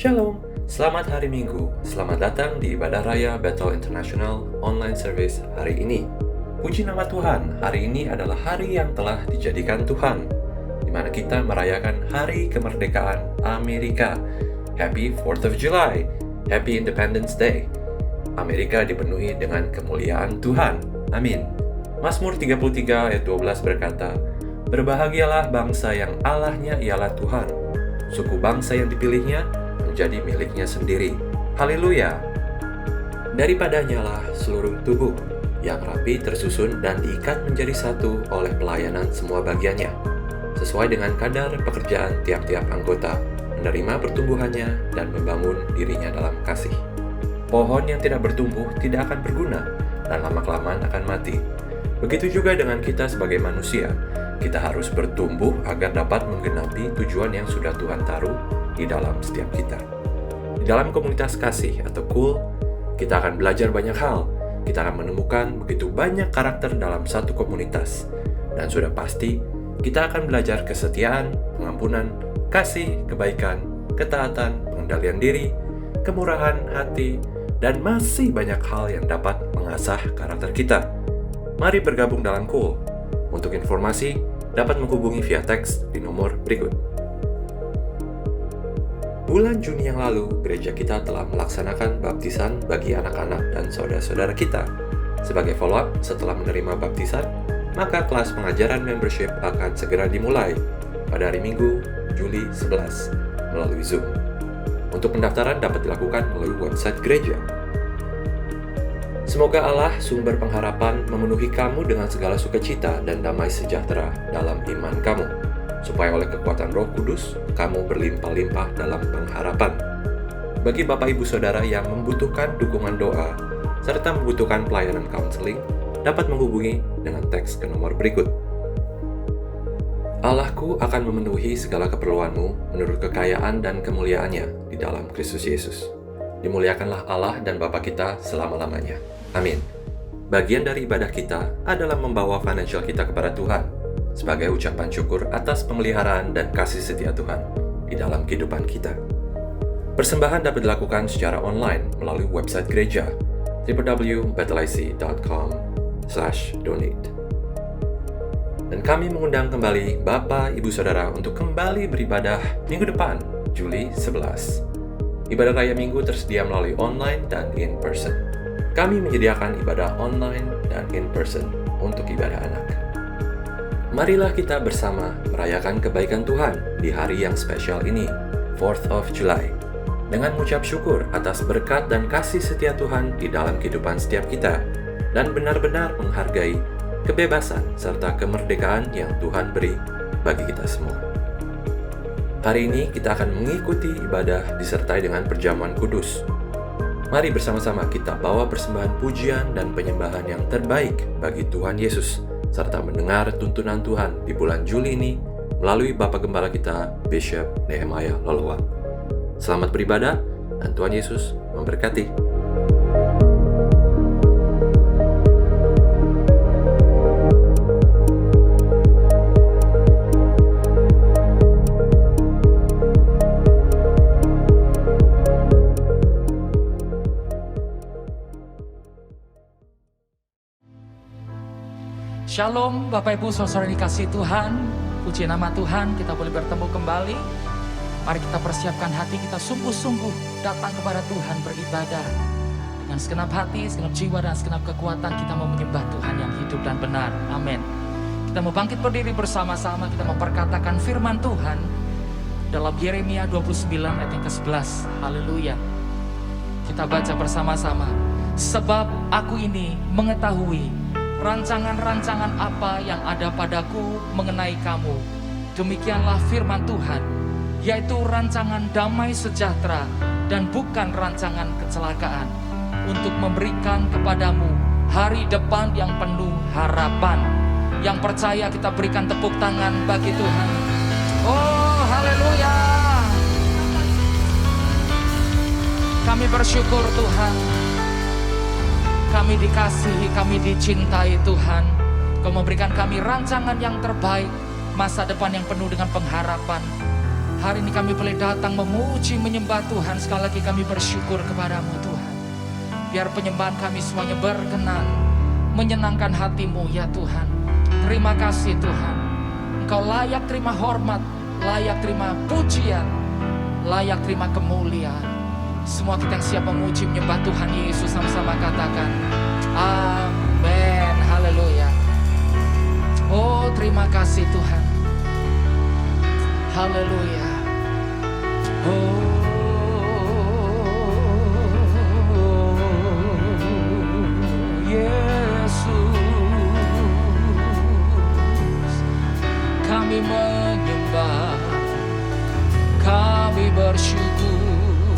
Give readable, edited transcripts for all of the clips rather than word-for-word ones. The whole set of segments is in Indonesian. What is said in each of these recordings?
Shalom, selamat hari Minggu. Selamat datang di Ibadah Raya Bethel International Online Service hari ini. Puji nama Tuhan, hari ini adalah hari yang telah dijadikan Tuhan, di mana kita merayakan Hari Kemerdekaan Amerika. Happy 4th of July, Happy Independence Day. Amerika dipenuhi dengan kemuliaan Tuhan. Amin. Mazmur 33 ayat 12 berkata, "Berbahagialah bangsa yang Allahnya ialah Tuhan, suku bangsa yang dipilihnya menjadi miliknya sendiri. Haleluya! Daripadanya lah seluruh tubuh yang rapi tersusun dan diikat menjadi satu oleh pelayanan semua bagiannya, sesuai dengan kadar pekerjaan tiap-tiap anggota, menerima pertumbuhannya dan membangun dirinya dalam kasih." Pohon yang tidak bertumbuh tidak akan berguna dan lama-kelamaan akan mati. Begitu juga dengan kita sebagai manusia, kita harus bertumbuh agar dapat menggenapi tujuan yang sudah Tuhan taruh di dalam setiap kita. Di dalam komunitas kasih atau KUL, kita akan belajar banyak hal. Kita akan menemukan begitu banyak karakter dalam satu komunitas. Dan sudah pasti, kita akan belajar kesetiaan, pengampunan, kasih, kebaikan, ketaatan, pengendalian diri, kemurahan hati, dan masih banyak hal yang dapat mengasah karakter kita. Mari bergabung dalam KUL. Untuk informasi, dapat menghubungi via teks di nomor berikut. Bulan Juni yang lalu, gereja kita telah melaksanakan baptisan bagi anak-anak dan saudara-saudara kita. Sebagai follow-up setelah menerima baptisan, maka kelas pengajaran membership akan segera dimulai pada hari Minggu, Juli 11, melalui Zoom. Untuk pendaftaran dapat dilakukan melalui website gereja. Semoga Allah, sumber pengharapan, memenuhi kamu dengan segala sukacita dan damai sejahtera dalam iman kamu, supaya oleh kekuatan Roh Kudus, kamu berlimpah-limpah dalam pengharapan. Bagi Bapak Ibu Saudara yang membutuhkan dukungan doa, serta membutuhkan pelayanan counseling, dapat menghubungi dengan teks ke nomor berikut. Allahku akan memenuhi segala keperluanmu menurut kekayaan dan kemuliaannya di dalam Kristus Yesus. Dimuliakanlah Allah dan Bapa kita selama-lamanya. Amin. Bagian dari ibadah kita adalah membawa financial kita kepada Tuhan, sebagai ucapan syukur atas pemeliharaan dan kasih setia Tuhan di dalam kehidupan kita. Persembahan dapat dilakukan secara online melalui website gereja www.bethelic.com/donate. Dan kami mengundang kembali Bapak, Ibu, Saudara untuk kembali beribadah minggu depan, Juli 11. Ibadah Raya Minggu tersedia melalui online dan in-person. Kami menyediakan ibadah online dan in-person untuk ibadah anak. Marilah kita bersama merayakan kebaikan Tuhan di hari yang spesial ini, 4th of July, dengan mengucap syukur atas berkat dan kasih setia Tuhan di dalam kehidupan setiap kita, dan benar-benar menghargai kebebasan serta kemerdekaan yang Tuhan beri bagi kita semua. Hari ini kita akan mengikuti ibadah disertai dengan perjamuan kudus. Mari bersama-sama kita bawa persembahan pujian dan penyembahan yang terbaik bagi Tuhan Yesus, serta mendengar tuntunan Tuhan di bulan Juli ini melalui Bapak Gembala kita, Bishop Nehemiah Lolowa. Selamat beribadah dan Tuhan Yesus memberkati. Shalom Bapak Ibu Saudara dikasih Tuhan, puji nama Tuhan, kita boleh bertemu kembali. Mari kita persiapkan hati kita sungguh-sungguh datang kepada Tuhan beribadah. Dengan segenap hati, segenap jiwa dan segenap kekuatan kita mau menyembah Tuhan yang hidup dan benar. Amin. Kita mau bangkit berdiri bersama-sama, kita memperkatakan firman Tuhan dalam Yeremia 29 ayat yang ke-11. Haleluya. Kita baca bersama-sama. Sebab aku ini mengetahui rancangan-rancangan apa yang ada padaku mengenai kamu. Demikianlah firman Tuhan, yaitu rancangan damai sejahtera dan bukan rancangan kecelakaan, untuk memberikan kepadamu hari depan yang penuh harapan. Yang percaya kita berikan tepuk tangan bagi Tuhan. Oh, haleluya. Kami bersyukur Tuhan. Kami dikasihi, kami dicintai Tuhan. Kau memberikan kami rancangan yang terbaik, masa depan yang penuh dengan pengharapan. Hari ini kami boleh datang memuji, menyembah Tuhan. Sekali lagi kami bersyukur kepadamu Tuhan. Biar penyembahan kami semuanya berkenan, menyenangkan hatimu ya Tuhan. Terima kasih Tuhan. Engkau layak terima hormat, layak terima pujian, layak terima kemuliaan. Semua kita yang siap memuji, menyembah Tuhan Yesus, sama-sama katakan amin, haleluya. Oh terima kasih Tuhan, haleluya. Oh Yesus, kami menyembah, kami bersyukur.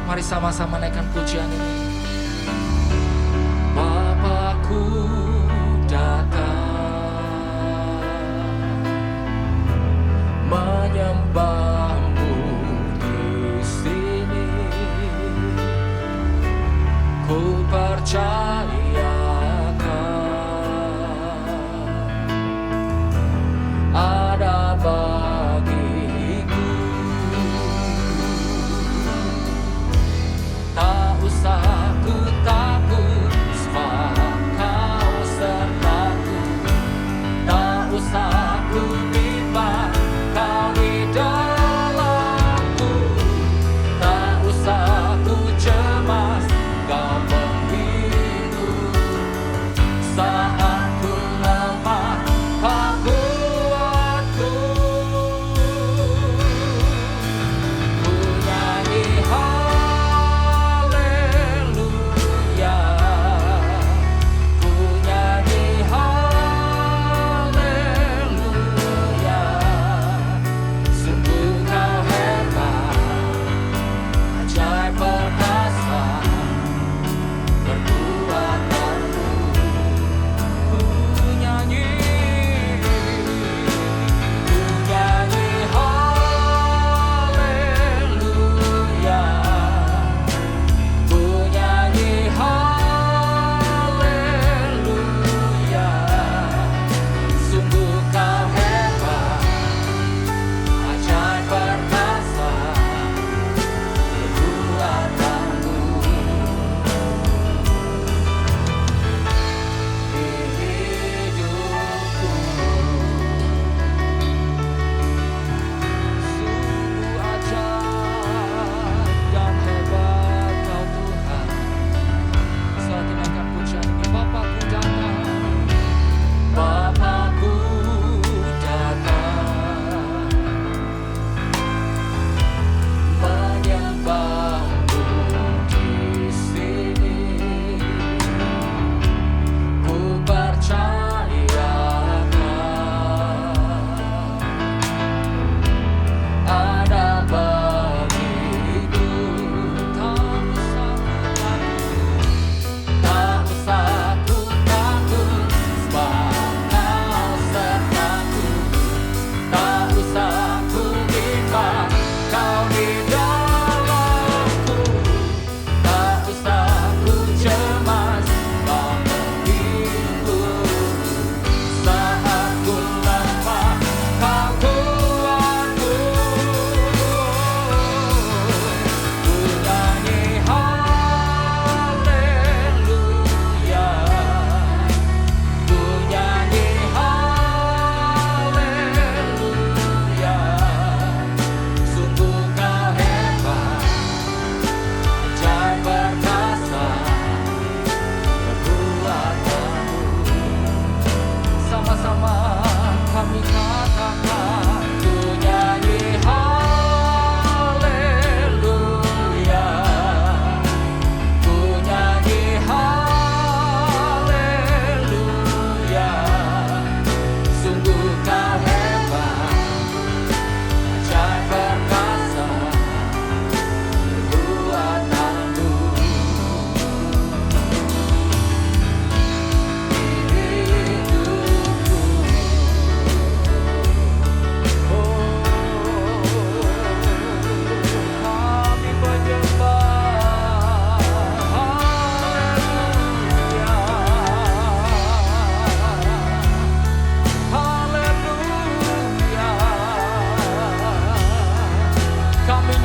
Mari sama-sama naikkan pujian ini. Bapakku datang menyembahmu di sini. Ku percayakan ada bagiku. Tak usah ku takut, sebab kau sertaku. Tak usah ku bimbang, kau di dalamku. Tak usah ku cemas, kau penghidup.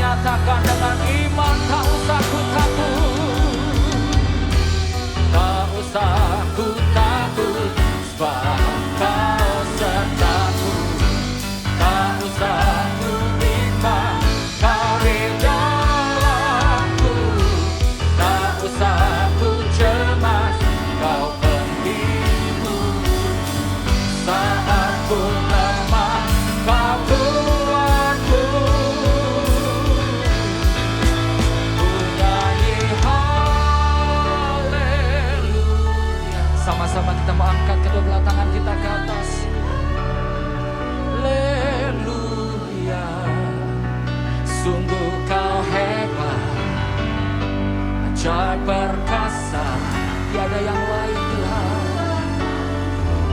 nyatakan dengan iman, tak usah ku takut, tak usah ku takut, sebab Kau sertaku. Tak usah ku bimbang, Kau di dalamku. Tak usah ku cemas, Kau pentingku. Saat ku lemah, Kau kuatku. Ku nyanyi haleluya. Sama-sama kita mau angkat kedua belah tangan kita ke atas. Haleluya. Sungguh Kau hebat, ajaib perkasa, tiada yang lain Tuhan.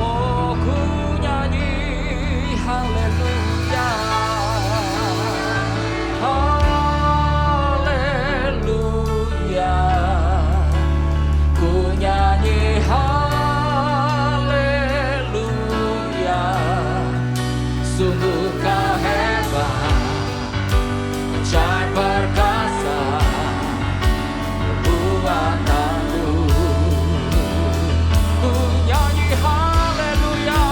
Oh, ku nyanyi haleluya. Haleluya. Ku nyanyi haleluya. Sungguh Kau hebat, ajaib perkasa, perbuatanmu. Ku nyanyi haleluya.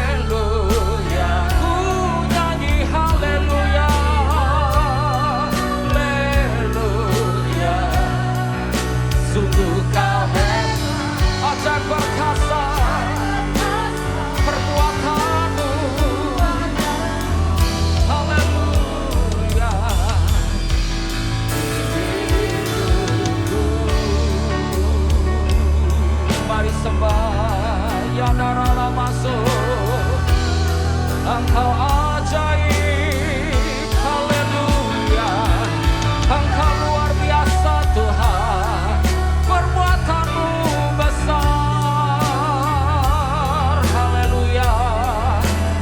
Haleluya. Ku nyanyi haleluya. Haleluya. Sungguh Kau hebat, ajaib perkasa, perbuatanmu. Haleluya. Mari sembah ya darah masuk, Engkau ajaib. Haleluya. Engkau luar biasa Tuhan, perbuatanmu besar. Haleluya.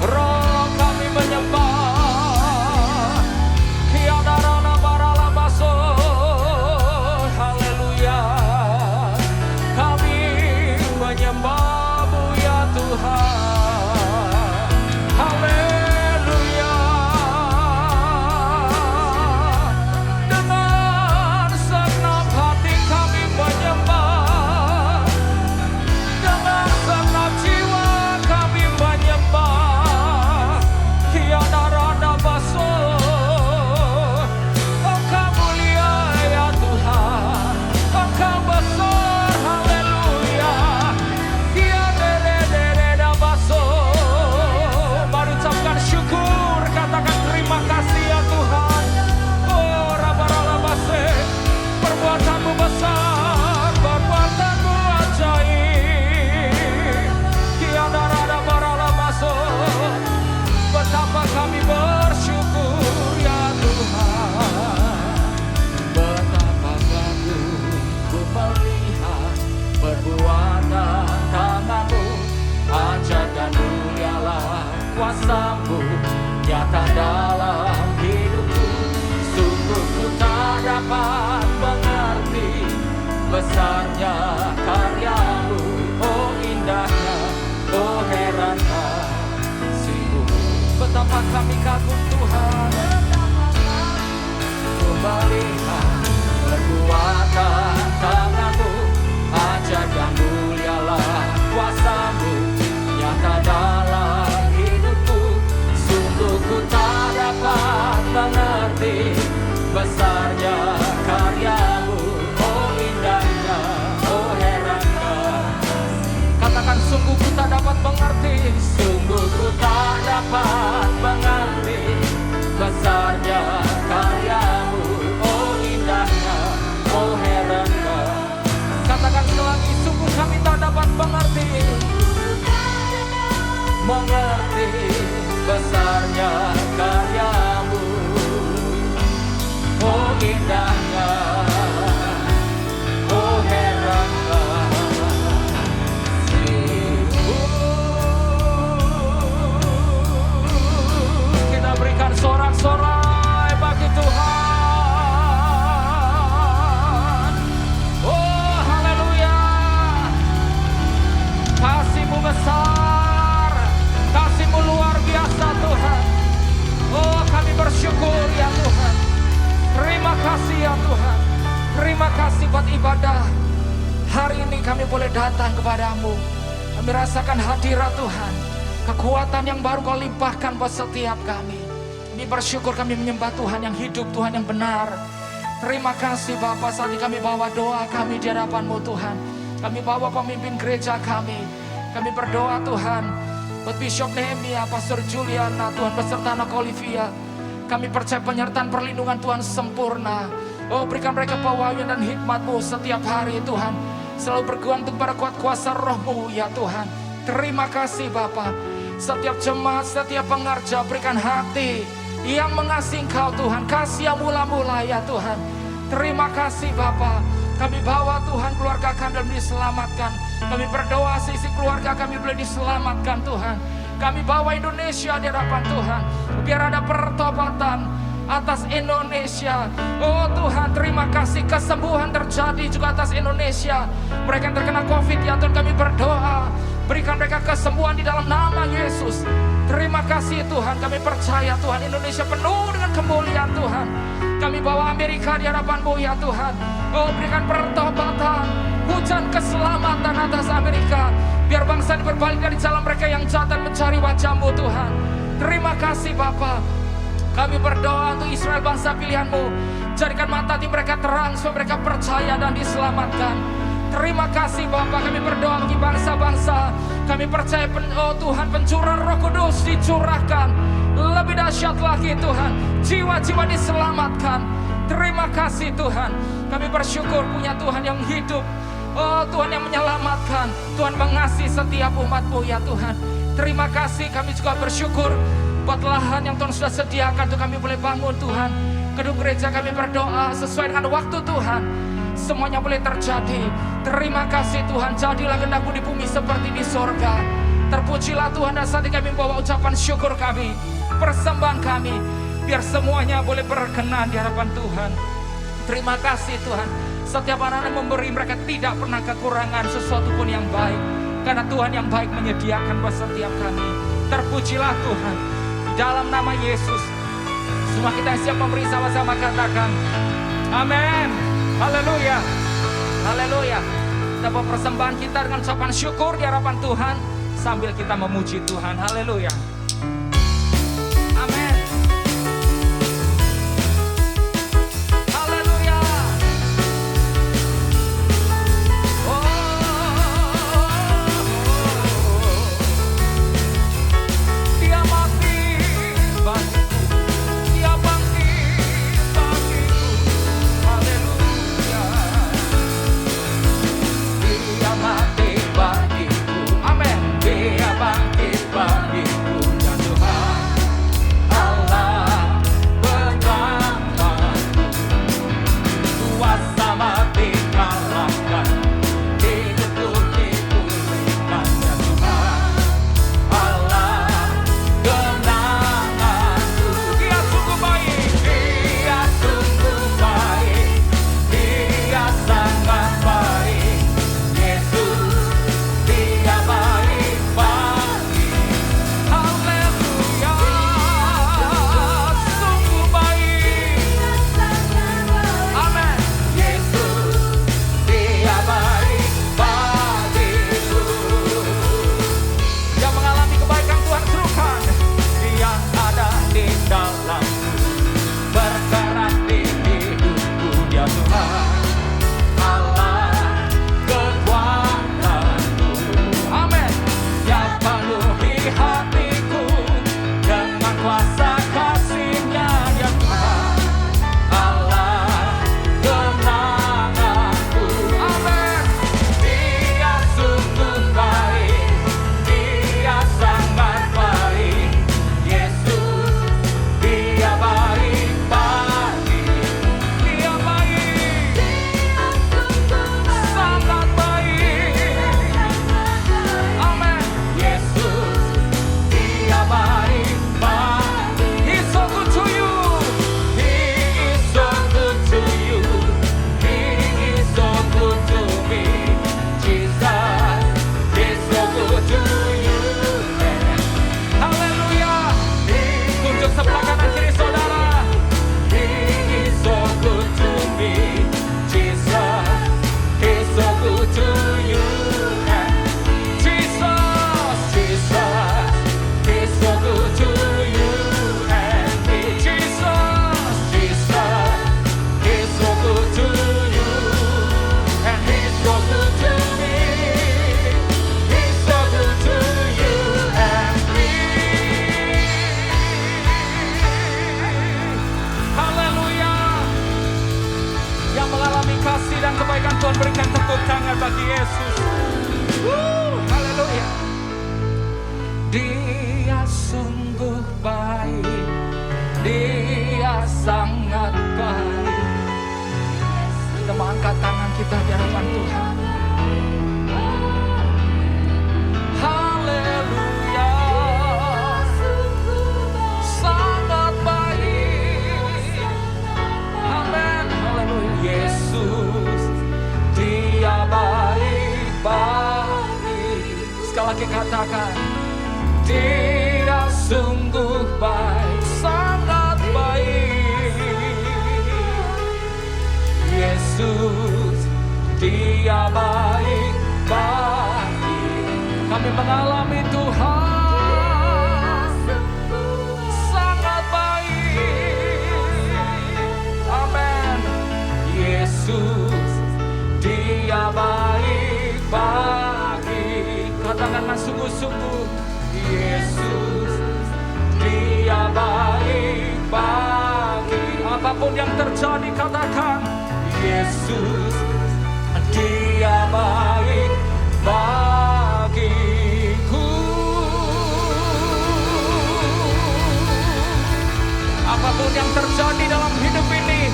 Roh kami menyembah, tiada rana barala masuk. Haleluya. Kami menyembah-Mu ya Tuhan. Haleluya. Dengan segenap hati kami menyembah, dengan segenap jiwa kami menyembah. Tiada rana basuh. Engkau mulia ya Tuhan, Engkau besar. Haleluya. Tiada basuh. Mari ucapkan syukur, katakan terima kasih ya Tuhan. Oh rabaralabase, perbuatanmu besar, perbuatanmu ajaib. Tiada rada baralabase, betapa kami bersyukur ya Tuhan. Betapa bagus ku melihat perbuatan tangan-Mu, ajaib dan mulialah kuasa-Mu nyata dalam hidupku. Sungguh ku tak dapat mengerti besarnya karya-Mu. Oh indahnya, oh heran kasih-Mu. Betapa kami kagum Tuhan, ku melihat perbuatan tangan-Mu, ajaib dan mulialah kuasa-Mu nyata dalam hidupku. Sungguh ku tak dapat mengerti besarnya karya-Mu. Oh indahnya, oh heran. Katakan sungguh ku tak dapat mengerti, sungguh ku tak dapat mengerti besarnya karya-Mu. Oh indahnya, oh heran. Katakan sekali lagi, sungguh kami tak dapat mengerti besarnya karya-Mu. Oh indahnya, oh heran kasih-Mu. Kita berikan sorak-sorai bagi Tuhan. Oh haleluya. Kasih-Mu besar, kasih-Mu luar biasa Tuhan. kami boleh datang kepadamu. Kami rasakan hadirat Tuhan. Kekuatan yang baru Kau limpahkan buat setiap kami. Kami bersyukur, kami menyembah Tuhan yang hidup, Tuhan yang benar. Terima kasih Bapa, saat ini kami bawa doa kami di hadapan-Mu Tuhan. Kami bawa pemimpin gereja kami. Kami berdoa Tuhan buat Bishop Nehemia, Pastor Juliana, Tuhan beserta anak Olivia. Kami percaya penyertaan perlindungan Tuhan sempurna. Oh, berikan mereka pewahyuan dan hikmat-Mu setiap hari Tuhan. Selalu bergantung pada kuat kuasa Roh-Mu ya Tuhan. Terima kasih Bapa. Setiap jemaat, setiap pengerja, berikan hati yang mengasihi Engkau Tuhan. Kasih yang mula-mula ya Tuhan. Terima kasih Bapa. Kami bawa Tuhan keluarga kami dan diselamatkan. Kami berdoa sisi keluarga kami boleh diselamatkan Tuhan. Kami bawa Indonesia di hadapan Tuhan. Biar ada pertobatan atas Indonesia. Oh Tuhan, terima kasih, kesembuhan terjadi juga atas Indonesia. Mereka yang terkena COVID ya Tuhan, kami berdoa berikan mereka kesembuhan di dalam nama Yesus. Terima kasih Tuhan, kami percaya Tuhan Indonesia penuh dengan kemuliaan Tuhan. Kami bawa Amerika di hadapan-Mu ya Tuhan. Oh, berikan pertobatan, hujan keselamatan atas Amerika. Biar bangsa ini berbalik dari jalan mereka yang jahat dan mencari wajah-Mu Tuhan. Terima kasih Bapa. Kami berdoa untuk Israel, bangsa pilihan-Mu. Jadikan mata hati mereka terang supaya mereka percaya dan diselamatkan. Terima kasih Bapa, kami berdoa bagi bangsa-bangsa. Kami percaya oh Tuhan, pencurahan Roh Kudus dicurahkan. Lebih dahsyat lagi Tuhan, jiwa-jiwa diselamatkan. Terima kasih Tuhan. Kami bersyukur punya Tuhan yang hidup. Oh Tuhan yang menyelamatkan. Tuhan mengasihi setiap umat-Mu ya Tuhan. Terima kasih, kami juga bersyukur buat lahan yang Tuhan sudah sediakan untuk kami boleh bangun Tuhan. Gedung gereja kami berdoa sesuai dengan waktu Tuhan. Semuanya boleh terjadi. Terima kasih Tuhan, jadilah kehendak-Mu di bumi seperti di sorga. Terpujilah Tuhan, dan saat ini kami membawa ucapan syukur kami, persembahan kami, biar semuanya boleh berkenan di hadapan Tuhan. Terima kasih Tuhan. Setiap anak-anak memberi, mereka tidak pernah kekurangan sesuatu pun yang baik. Karena Tuhan yang baik menyediakan buat setiap kami. Terpujilah Tuhan. Di dalam nama Yesus, semua kita yang siap memberi sama-sama katakan amin. Haleluya. Haleluya. Kita bawa persembahan kita dengan ucapan syukur di hadapan Tuhan sambil kita memuji Tuhan. Haleluya. Amin. Haleluya. Dia mati bagiku, Dia bangkit bagiku. Haleluya. Dia mati bagiku. Amin. Dia bangkit bagiku. Dia sungguh baik, Dia sangat baik. Kita mengangkat tangan kita di hadapan Tuhan. Haleluya, sangat baik. Amin, haleluya. Yesus, Dia baik. Sekali lagi katakan, Dia sungguh baik, sangat baik. Yesus, Dia baik, baik. Kami mengalami Tuhan sangat baik. Amin. Yesus, Dia baik, baik. Katakanlah sungguh-sungguh, Yesus, Dia baik, baik. Apapun yang terjadi, katakan, Yesus, Dia baik bagiku. Apapun yang terjadi dalam hidup ini,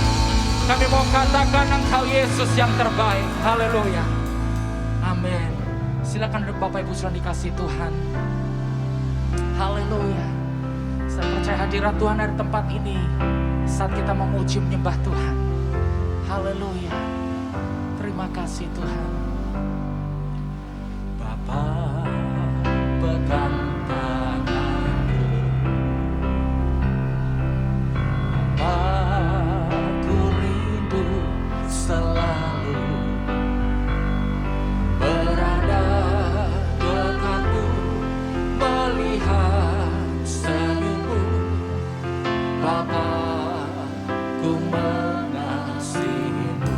kami mau katakan Engkau Yesus yang terbaik. Haleluya. Amin. Silakan duduk Bapak Ibu sudah dikasih Tuhan. Haleluya. Saya percaya hadirat Tuhan ada di tempat ini saat kita memuji menyembah Tuhan. Haleluya. Terima kasih Tuhan. Bapa, pegang tanganku. Aku rindu selalu berada dekatmu, melihat senyummu. Bapa, ku mengasihimu.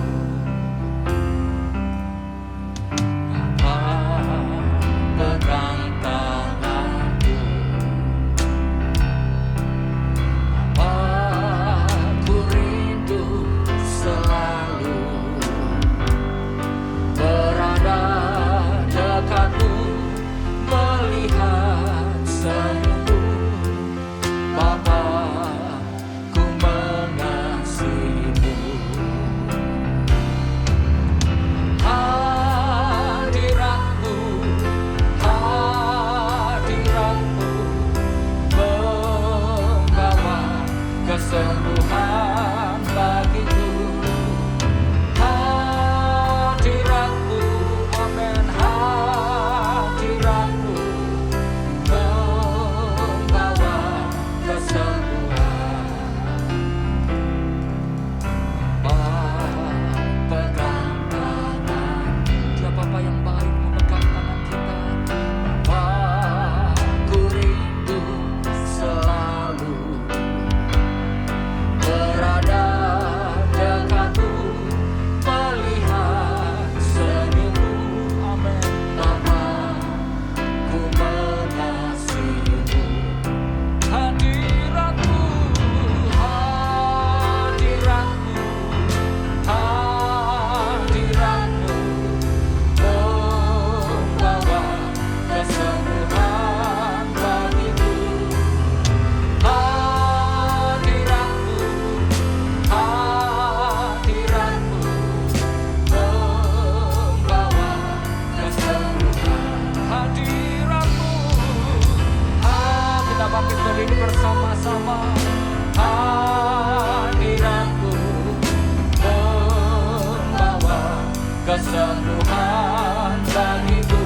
kesembuhan bagiku.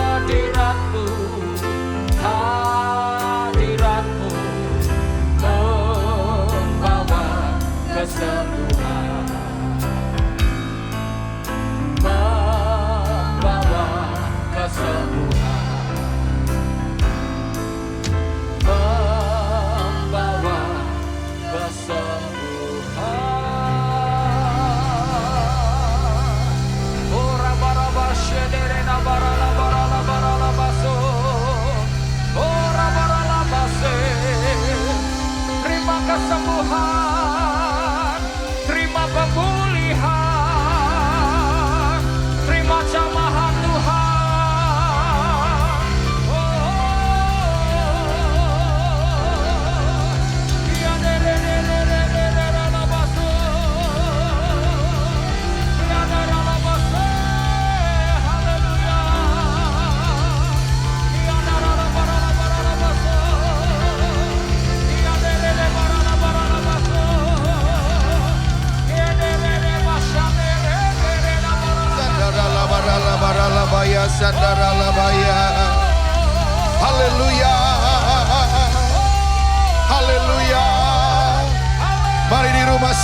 Hadiratmu, hadiratmu membawa kesembuhan, membawa kesembuhan, membawa kesembuhan.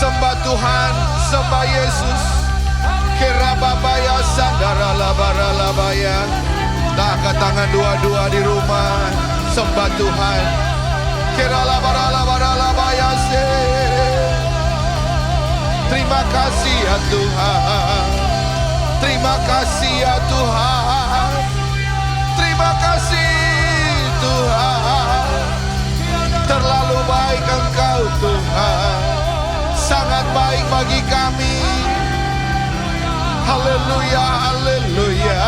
Sembah Tuhan, sembah Yesus. Kerababaya sandara labara labaya. Angkat tangan dua-dua di rumah, sembah Tuhan. Keralabara labara labaya se. Terima kasih ya Tuhan. Terima kasih ya Tuhan. Terima kasih Tuhan. Terlalu baik Engkau Tuhan. Sangat baik bagi kami. Haleluya, haleluya.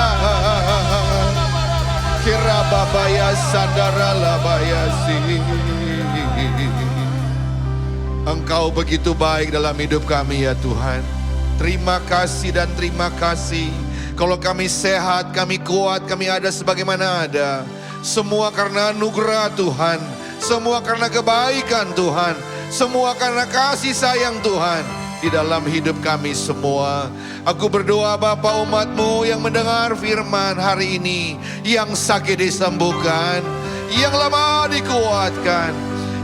Kirababaya sandara labaya si. Engkau begitu baik dalam hidup kami ya Tuhan. Terima kasih dan terima kasih. Kalau kami sehat, kami kuat, kami ada sebagaimana ada. Semua karena anugerah Tuhan. Semua karena kebaikan Tuhan. Semua karena kasih sayang Tuhan di dalam hidup kami semua. Aku berdoa Bapa, umat-Mu yang mendengar firman hari ini, yang sakit disembuhkan, yang lemah dikuatkan,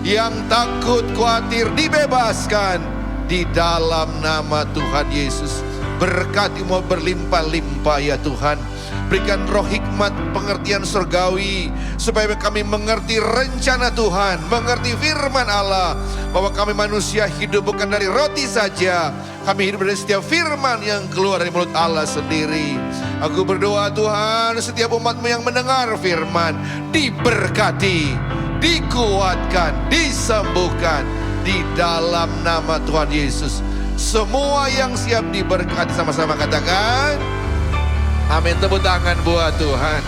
yang takut khawatir dibebaskan di dalam nama Tuhan Yesus. Berkati-Mu berlimpah-limpah ya Tuhan. Berikan roh hikmat pengertian surgawi supaya kami mengerti rencana Tuhan, mengerti firman Allah, bahwa kami manusia hidup bukan dari roti saja, kami hidup dari setiap firman yang keluar dari mulut Allah sendiri. Aku berdoa Tuhan, setiap umat-Mu yang mendengar firman diberkati, dikuatkan, disembuhkan di dalam nama Tuhan Yesus. Semua yang siap diberkati sama-sama katakan amin. Tepuk tangan buat Tuhan.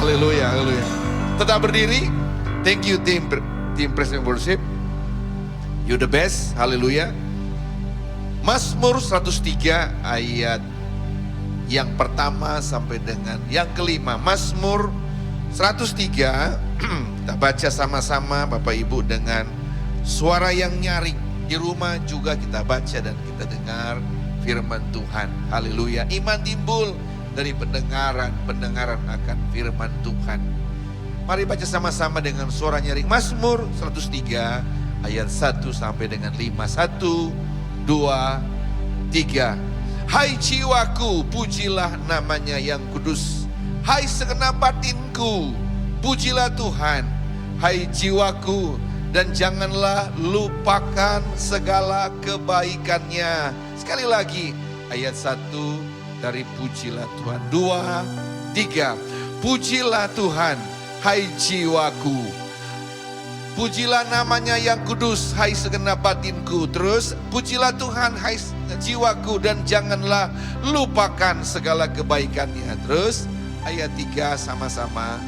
Haleluya, haleluya. Tetap berdiri. Thank you tim Praise and Worship. You the best. Haleluya. Mazmur 103 ayat yang pertama sampai dengan yang kelima. Mazmur 103 kita baca sama-sama Bapak Ibu dengan suara yang nyaring. Di rumah juga kita baca dan kita dengar firman Tuhan. Haleluya. Iman timbul dari pendengaran akan firman Tuhan. Mari baca sama-sama dengan suara nyaring. Mazmur 103 ayat 1 sampai dengan 5. 1, 2, 3. Hai jiwaku, pujilah namanya yang kudus. Hai segenap batinku, pujilah Tuhan. Hai jiwaku, dan janganlah lupakan segala kebaikannya. Sekali lagi, ayat 1 dari pujilah Tuhan. 2, 3. Pujilah Tuhan, hai jiwaku. Pujilah namanya yang kudus, hai segenap batinku. Terus, pujilah Tuhan, hai jiwaku, dan janganlah lupakan segala kebaikannya. Terus, ayat 3 sama-sama.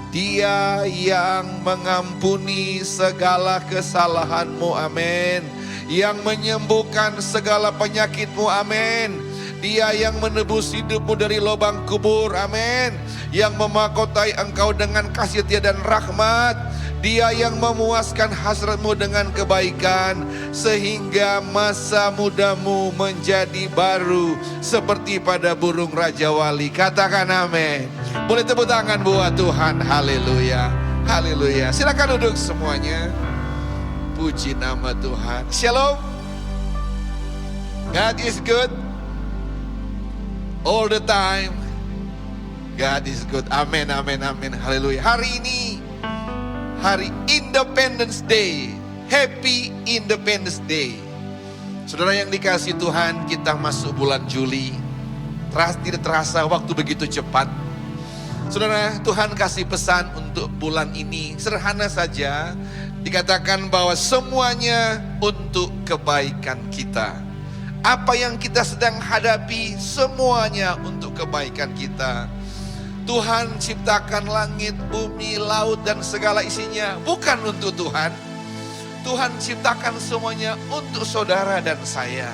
Dia yang mengampuni segala kesalahanmu, amin. Yang menyembuhkan segala penyakitmu, amin. Dia yang menebus hidupmu dari lubang kubur, amin. Yang memahkotai engkau dengan kasih setia dan rahmat. Dia yang memuaskan hasratmu dengan kebaikan, sehingga masa mudamu menjadi baru seperti pada burung Raja Wali. Katakan amin. Boleh tepuk tangan buat Tuhan. Haleluya, haleluya. Silakan duduk semuanya. Puji nama Tuhan. Shalom. God is good all the time. God is good. Amin, amin, amin. Haleluya. Hari ini hari Independence Day. Happy Independence Day. Saudara yang dikasihi Tuhan, kita masuk bulan Juli. Tidak terasa waktu begitu cepat. Saudara, Tuhan kasih pesan untuk bulan ini. Sederhana saja, dikatakan bahwa semuanya untuk kebaikan kita. Apa yang kita sedang hadapi, semuanya untuk kebaikan kita. Tuhan ciptakan langit, bumi, laut, dan segala isinya bukan untuk Tuhan. Tuhan ciptakan semuanya untuk saudara dan saya.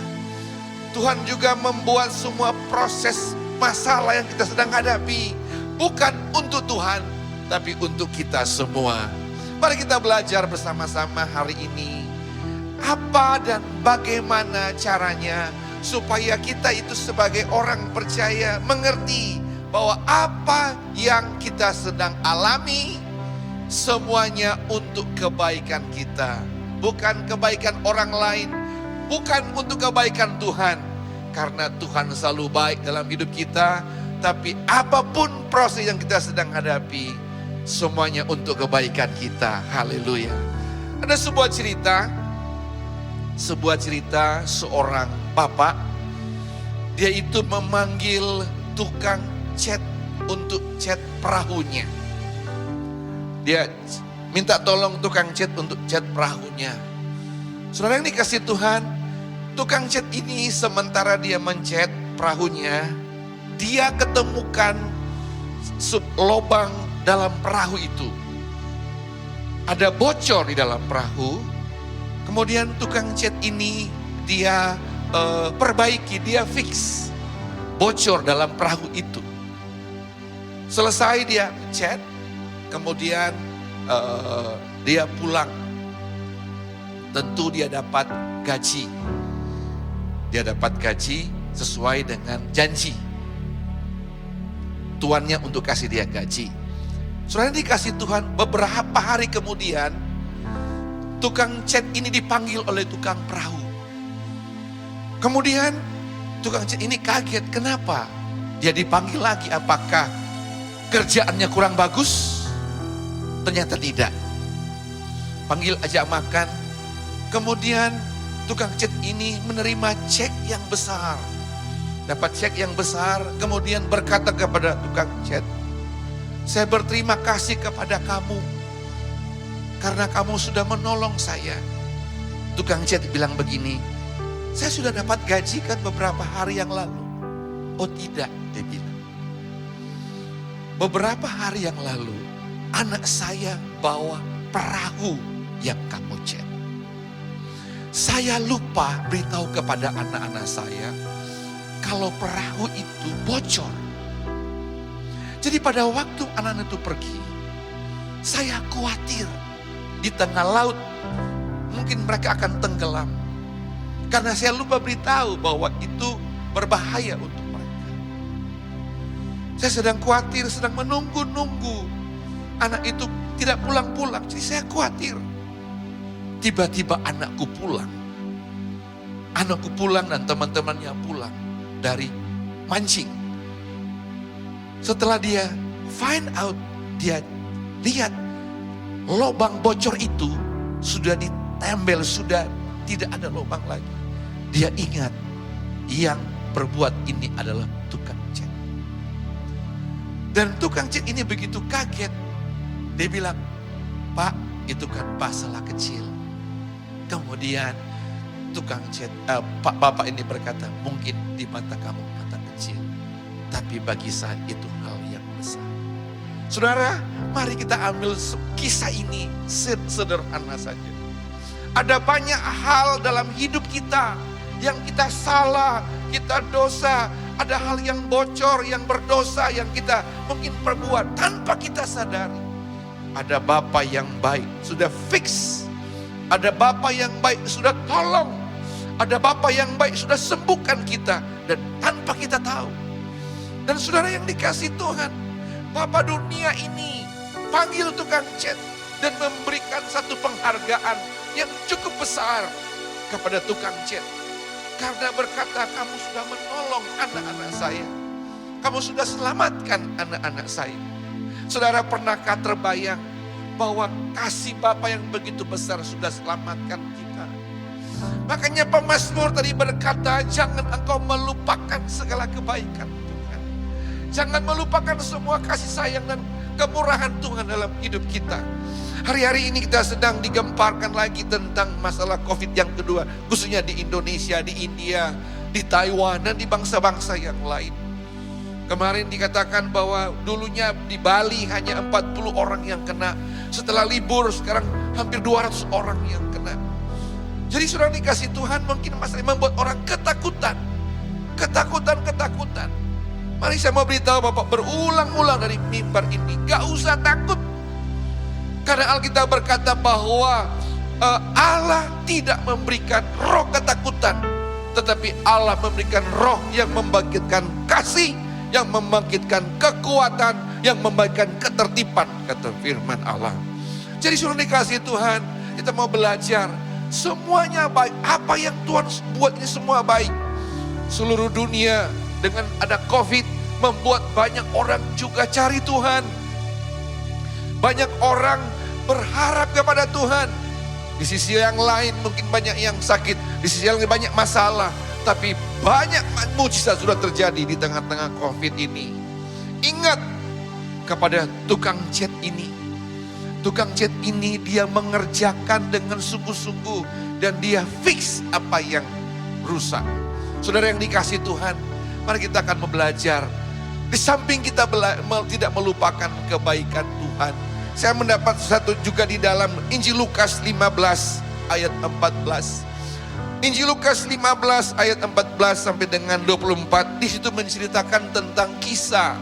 Tuhan juga membuat semua proses masalah yang kita sedang hadapi bukan untuk Tuhan, tapi untuk kita semua. Mari kita belajar bersama-sama hari ini. Apa dan bagaimana caranya supaya kita itu sebagai orang percaya mengerti bahwa apa yang kita sedang alami semuanya untuk kebaikan kita. Bukan kebaikan orang lain, bukan untuk kebaikan Tuhan. Karena Tuhan selalu baik dalam hidup kita. Tapi apapun proses yang kita sedang hadapi, semuanya untuk kebaikan kita. Haleluya. Ada sebuah cerita seorang bapak. Dia itu memanggil tukang cat untuk cat perahunya. Dia minta tolong tukang cat untuk cat perahunya. Saudara yang dikasih Tuhan, tukang cat ini sementara dia mencat perahunya, dia ketemukan lubang dalam perahu itu. Ada bocor di dalam perahu. Kemudian tukang cat ini dia perbaiki, dia fix bocor dalam perahu itu. Selesai dia cat, kemudian dia pulang. Tentu dia dapat gaji. Dia dapat gaji sesuai dengan janji tuannya untuk kasih dia gaji. Saudara dikasih Tuhan, beberapa hari kemudian tukang cat ini dipanggil oleh tukang perahu. Kemudian tukang cat ini kaget, kenapa? Dia dipanggil lagi, apakah kerjaannya kurang bagus? Ternyata tidak. Panggil ajak makan. Kemudian tukang cat ini menerima cek yang besar. Dapat cek yang besar, kemudian berkata kepada tukang cat, saya berterima kasih kepada kamu karena kamu sudah menolong saya. Tukang cat bilang begini, saya sudah dapat gaji kan beberapa hari yang lalu. Oh tidak, dia bilang. Beberapa hari yang lalu, anak saya bawa perahu yang kamu cat. Saya lupa beritahu kepada anak-anak saya kalau perahu itu bocor. Jadi pada waktu anak-anak itu pergi, saya khawatir di tengah laut mungkin mereka akan tenggelam. Karena saya lupa beritahu bahwa itu berbahaya untuk mereka. Saya sedang khawatir, sedang menunggu-nunggu anak itu tidak pulang-pulang. Jadi saya khawatir. Tiba-tiba anakku pulang. Anakku pulang dan teman-temannya pulang dari mancing. Setelah dia find out, dia lihat lubang bocor itu sudah ditempel, sudah tidak ada lubang lagi. Dia ingat yang berbuat ini adalah tukang cat. Dan tukang cat ini begitu kaget. Dia bilang, Pak, itu kan masalah kecil. Kemudian tukang cat, bapak ini berkata, mungkin di mata kamu mata kecil. Tapi bagi saya itu hal yang besar. Saudara, mari kita ambil kisah ini sederhana saja. Ada banyak hal dalam hidup kita yang kita salah, kita dosa. Ada hal yang bocor, yang berdosa, yang kita mungkin perbuat tanpa kita sadari. Ada Bapa yang baik, sudah fix. Ada Bapa yang baik, sudah tolong. Ada Bapa yang baik, sudah sembuhkan kita. Dan tanpa kita tahu. Dan saudara yang dikasih Tuhan, Bapa dunia ini panggil tukang cat dan memberikan satu penghargaan yang cukup besar kepada tukang cat. Karena berkata, kamu sudah menolong anak-anak saya. Kamu sudah selamatkan anak-anak saya. Saudara, pernahkah terbayang bahwa kasih Bapa yang begitu besar sudah selamatkan kita? Makanya pemazmur tadi berkata, jangan engkau melupakan segala kebaikan Tuhan. Jangan melupakan semua kasih sayang dan kemurahan Tuhan dalam hidup kita. Hari-hari ini kita sedang digemparkan lagi tentang masalah COVID yang kedua. Khususnya di Indonesia, di India, di Taiwan, dan di bangsa-bangsa yang lain. Kemarin dikatakan bahwa dulunya di Bali hanya 40 orang yang kena. Setelah libur sekarang hampir 200 orang yang kena. Jadi saudara dikasih Tuhan, mungkin masalah membuat orang ketakutan. Ketakutan. Mari saya mau beritahu Bapak berulang-ulang dari mimbar ini. Gak usah takut. Karena Alkitab berkata bahwa Allah tidak memberikan roh ketakutan. Tetapi Allah memberikan roh yang membangkitkan kasih, yang membangkitkan kekuatan, yang membangkitkan ketertiban, kata firman Allah. Jadi suruh dikasih Tuhan, kita mau belajar. Semuanya baik. Apa yang Tuhan buat ini semua baik. Seluruh dunia dengan ada COVID membuat banyak orang juga cari Tuhan. Banyak orang berharap kepada Tuhan. Di sisi yang lain mungkin banyak yang sakit. Di sisi yang lain banyak masalah. Tapi banyak mujizat sudah terjadi di tengah-tengah COVID ini. Ingat kepada tukang cat ini. Tukang cat ini dia mengerjakan dengan sungguh-sungguh. Dan dia fix apa yang rusak. Saudara yang dikasih Tuhan, mari kita akan belajar. Di samping kita tidak melupakan kebaikan Tuhan. Saya mendapat satu juga di dalam Injil Lukas 15 ayat 14. Injil Lukas 15 ayat 14 sampai dengan 24. Di situ menceritakan tentang kisah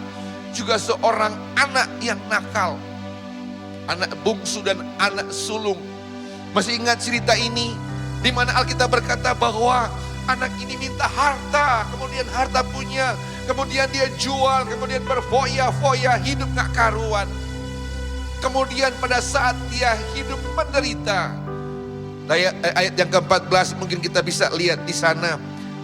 juga seorang anak yang nakal. Anak bungsu dan anak sulung. Masih ingat cerita ini? Di mana Alkitab berkata bahwa anak ini minta harta, kemudian harta punya, kemudian dia jual, kemudian berfoya-foya, hidup gak karuan. Kemudian pada saat dia hidup menderita, ayat yang ke-14 mungkin kita bisa lihat di sana.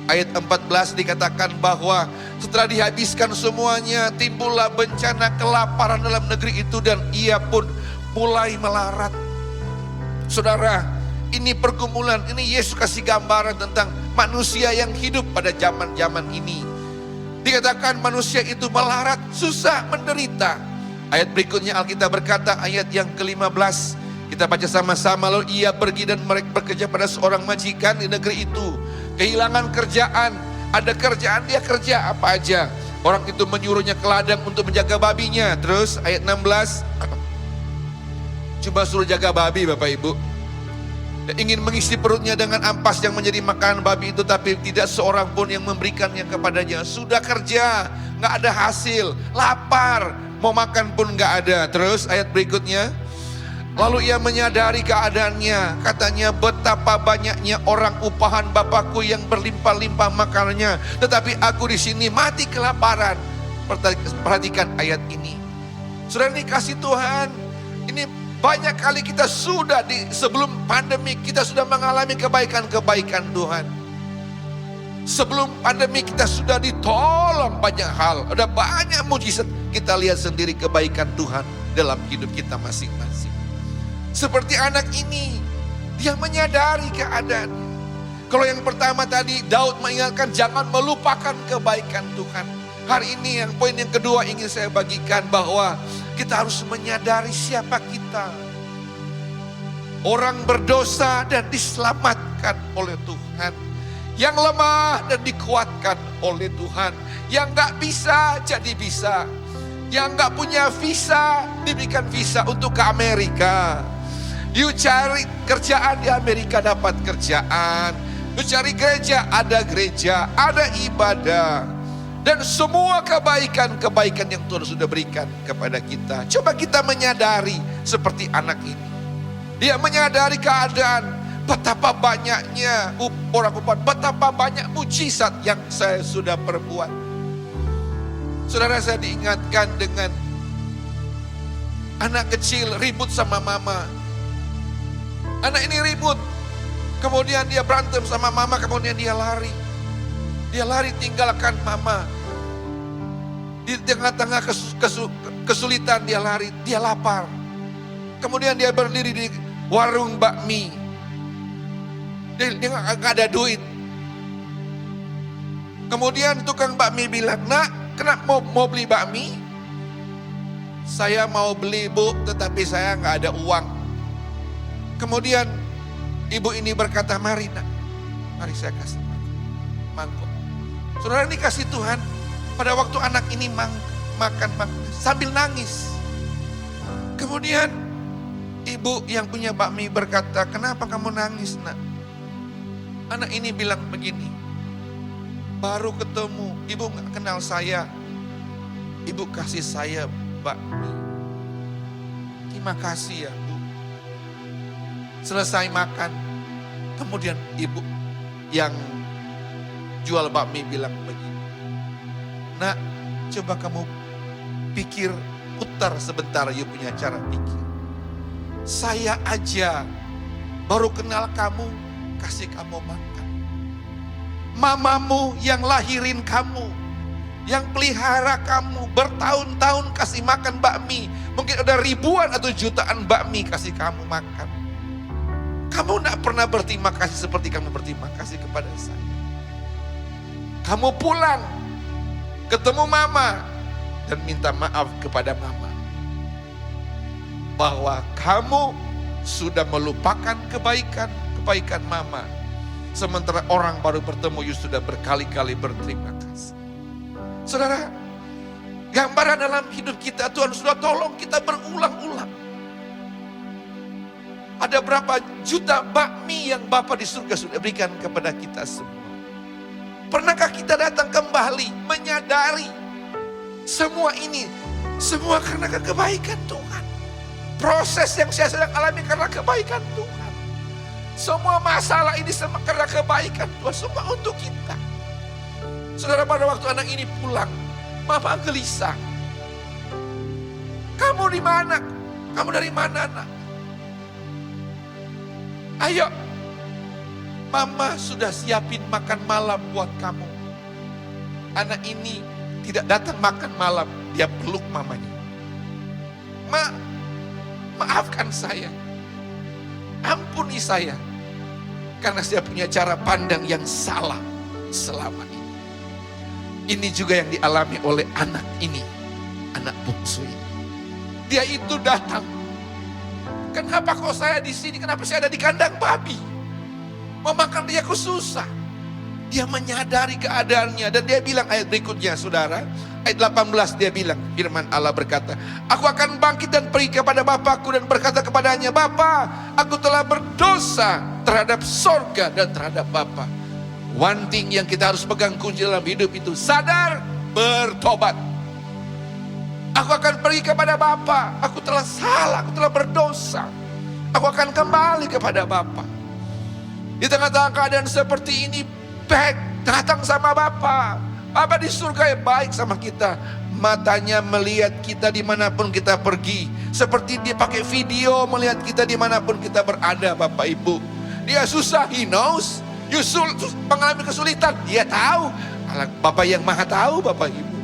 Ayat 14 dikatakan bahwa setelah dihabiskan semuanya, timbullah bencana kelaparan dalam negeri itu dan ia pun mulai melarat. Saudara, ini pergumulan, ini Yesus kasih gambaran tentang manusia yang hidup pada zaman-zaman ini. Dikatakan manusia itu melarat, susah, menderita. Ayat berikutnya Alkitab berkata, ayat yang ke-15. Kita baca sama-sama. Lalu ia pergi dan bekerja pada seorang majikan di negeri itu. Kehilangan kerjaan, ada kerjaan dia kerja apa aja. Orang itu menyuruhnya ke ladang untuk menjaga babinya. Terus ayat 16. Cuma suruh jaga babi Bapak Ibu. Ingin mengisi perutnya dengan ampas yang menjadi makanan babi itu, tapi tidak seorang pun yang memberikannya kepadanya. Sudah kerja, gak ada hasil, lapar, mau makan pun gak ada. Terus ayat berikutnya, lalu ia menyadari keadaannya, katanya betapa banyaknya orang upahan Bapakku yang berlimpah-limpah makanannya, tetapi aku di sini mati kelaparan. Perhatikan ayat ini. Saudara ini kasih Tuhan, ini banyak kali kita sudah sebelum pandemi kita sudah mengalami kebaikan-kebaikan Tuhan. Sebelum pandemi kita sudah ditolong banyak hal. Ada banyak mujizat, kita lihat sendiri kebaikan Tuhan dalam hidup kita masing-masing. Seperti anak ini, dia menyadari keadaan. Kalau yang pertama tadi Daud mengingatkan jangan melupakan kebaikan Tuhan. Hari ini yang poin yang kedua ingin saya bagikan bahwa kita harus menyadari siapa kita. Orang berdosa dan diselamatkan oleh Tuhan. Yang lemah dan dikuatkan oleh Tuhan. Yang gak bisa jadi bisa. Yang gak punya visa diberikan visa untuk ke Amerika. You cari kerjaan di Amerika dapat kerjaan. You cari gereja ada ibadah. Dan semua kebaikan-kebaikan yang Tuhan sudah berikan kepada kita. Coba kita menyadari seperti anak ini. Dia menyadari keadaan. Betapa banyaknya orang upahan. Betapa banyak mujizat yang saya sudah perbuat. Saudara, saya diingatkan dengan anak kecil ribut sama mama. Anak ini ribut. Kemudian dia berantem sama mama. Kemudian dia lari. Dia lari tinggalkan mama. Di tengah-tengah kesulitan dia lari, dia lapar. Kemudian dia berdiri di warung bakmi. Dia gak ada duit. Kemudian tukang bakmi bilang, nak, kenapa mau beli bakmi? Saya mau beli bu, tetapi saya gak ada uang. Kemudian ibu ini berkata, mari nak, mari saya kasih mangkok. Saudara, ini kasih Tuhan. Pada waktu anak ini makan sambil nangis. Kemudian ibu yang punya bakmi berkata, kenapa kamu nangis nak? Anak ini bilang begini, baru ketemu, ibu gak kenal saya. Ibu kasih saya bakmi. Terima kasih ya bu. Selesai makan, kemudian ibu yang jual bakmi bilang begini, nak, coba kamu pikir, putar sebentar you punya cara pikir. Saya aja baru kenal kamu, kasih kamu makan. Mamamu yang lahirin kamu, yang pelihara kamu, bertahun-tahun kasih makan bakmi. Mungkin ada ribuan atau jutaan bakmi kasih kamu makan. Kamu tidak pernah berterima kasih seperti kamu berterima kasih kepada saya. Kamu pulang, ketemu mama, dan minta maaf kepada mama. Bahwa kamu sudah melupakan kebaikan mama. Sementara orang baru bertemu, you sudah berkali-kali berterima kasih. Saudara, gambaran dalam hidup kita, Tuhan sudah tolong kita berulang-ulang. Ada berapa juta bakmi yang Bapa di surga sudah berikan kepada kita semua. Pernahkah kita datang kembali menyadari semua ini, semua karena kebaikan Tuhan. Proses yang saya sedang alami karena kebaikan Tuhan. Semua masalah ini semua karena kebaikan Tuhan, semua untuk kita. Saudara, pada waktu anak ini pulang, Mama gelisah. Kamu di mana? Kamu dari mana, nak? Ayo, Mama sudah siapin makan malam buat kamu. Anak ini tidak datang makan malam, dia peluk mamanya. Maafkan saya, ampuni saya, karena saya punya cara pandang yang salah selama ini. Ini juga yang dialami oleh anak ini, anak bungsu ini. Dia itu datang, kenapa kok saya di sini, kenapa saya ada di kandang babi? Mau makan dia kok susah. Dia menyadari keadaannya dan dia bilang ayat berikutnya, saudara. Ayat 18 dia bilang, firman Allah berkata, aku akan bangkit dan pergi kepada Bapakku dan berkata kepadanya, Bapa, aku telah berdosa terhadap sorga dan terhadap Bapa. One thing yang kita harus pegang kunci dalam hidup itu, sadar, bertobat. Aku akan pergi kepada Bapa, aku telah salah, aku telah berdosa. Aku akan kembali kepada Bapa. Di tengah-tengah keadaan seperti ini, datang sama Bapa. Bapa di surga yang baik sama kita. Matanya melihat kita dimanapun kita pergi. Seperti dia pakai video melihat kita dimanapun kita berada, Bapak Ibu. Dia susah, He knows. You mengalami kesulitan, Dia tahu. Bapak yang maha tahu, Bapak Ibu.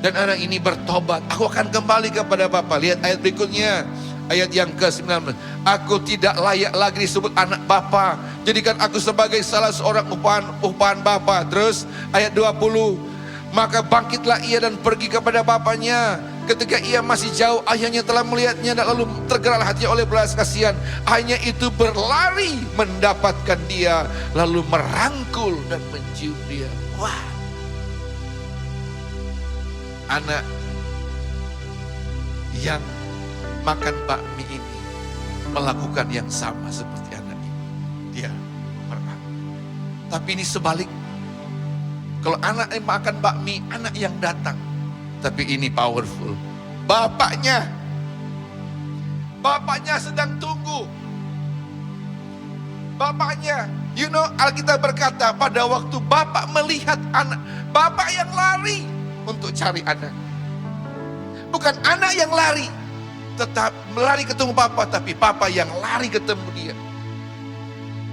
Dan anak ini bertobat. Aku akan kembali kepada Bapa. Lihat ayat berikutnya. Ayat yang ke-19. Aku tidak layak lagi disebut anak Bapa. Jadikan aku sebagai salah seorang upahan Bapa. Terus ayat 20. Maka bangkitlah ia dan pergi kepada bapaknya. Ketika ia masih jauh, ayahnya telah melihatnya dan lalu tergeraklah hatinya oleh belas kasihan. Ayahnya itu berlari mendapatkan dia, lalu merangkul dan mencium dia. Wah. Anak yang makan bakmi ini melakukan yang sama seperti anak ini. Dia merangkul. Tapi ini sebalik. Kalau anak yang makan bakmi, anak yang datang. Tapi ini powerful. Bapaknya sedang tunggu. Bapaknya, you know, Alkitab berkata pada waktu bapak melihat anak, bapak yang lari untuk cari anak. Bukan anak yang lari, tetap melari ketemu papa, tapi papa yang lari ketemu dia.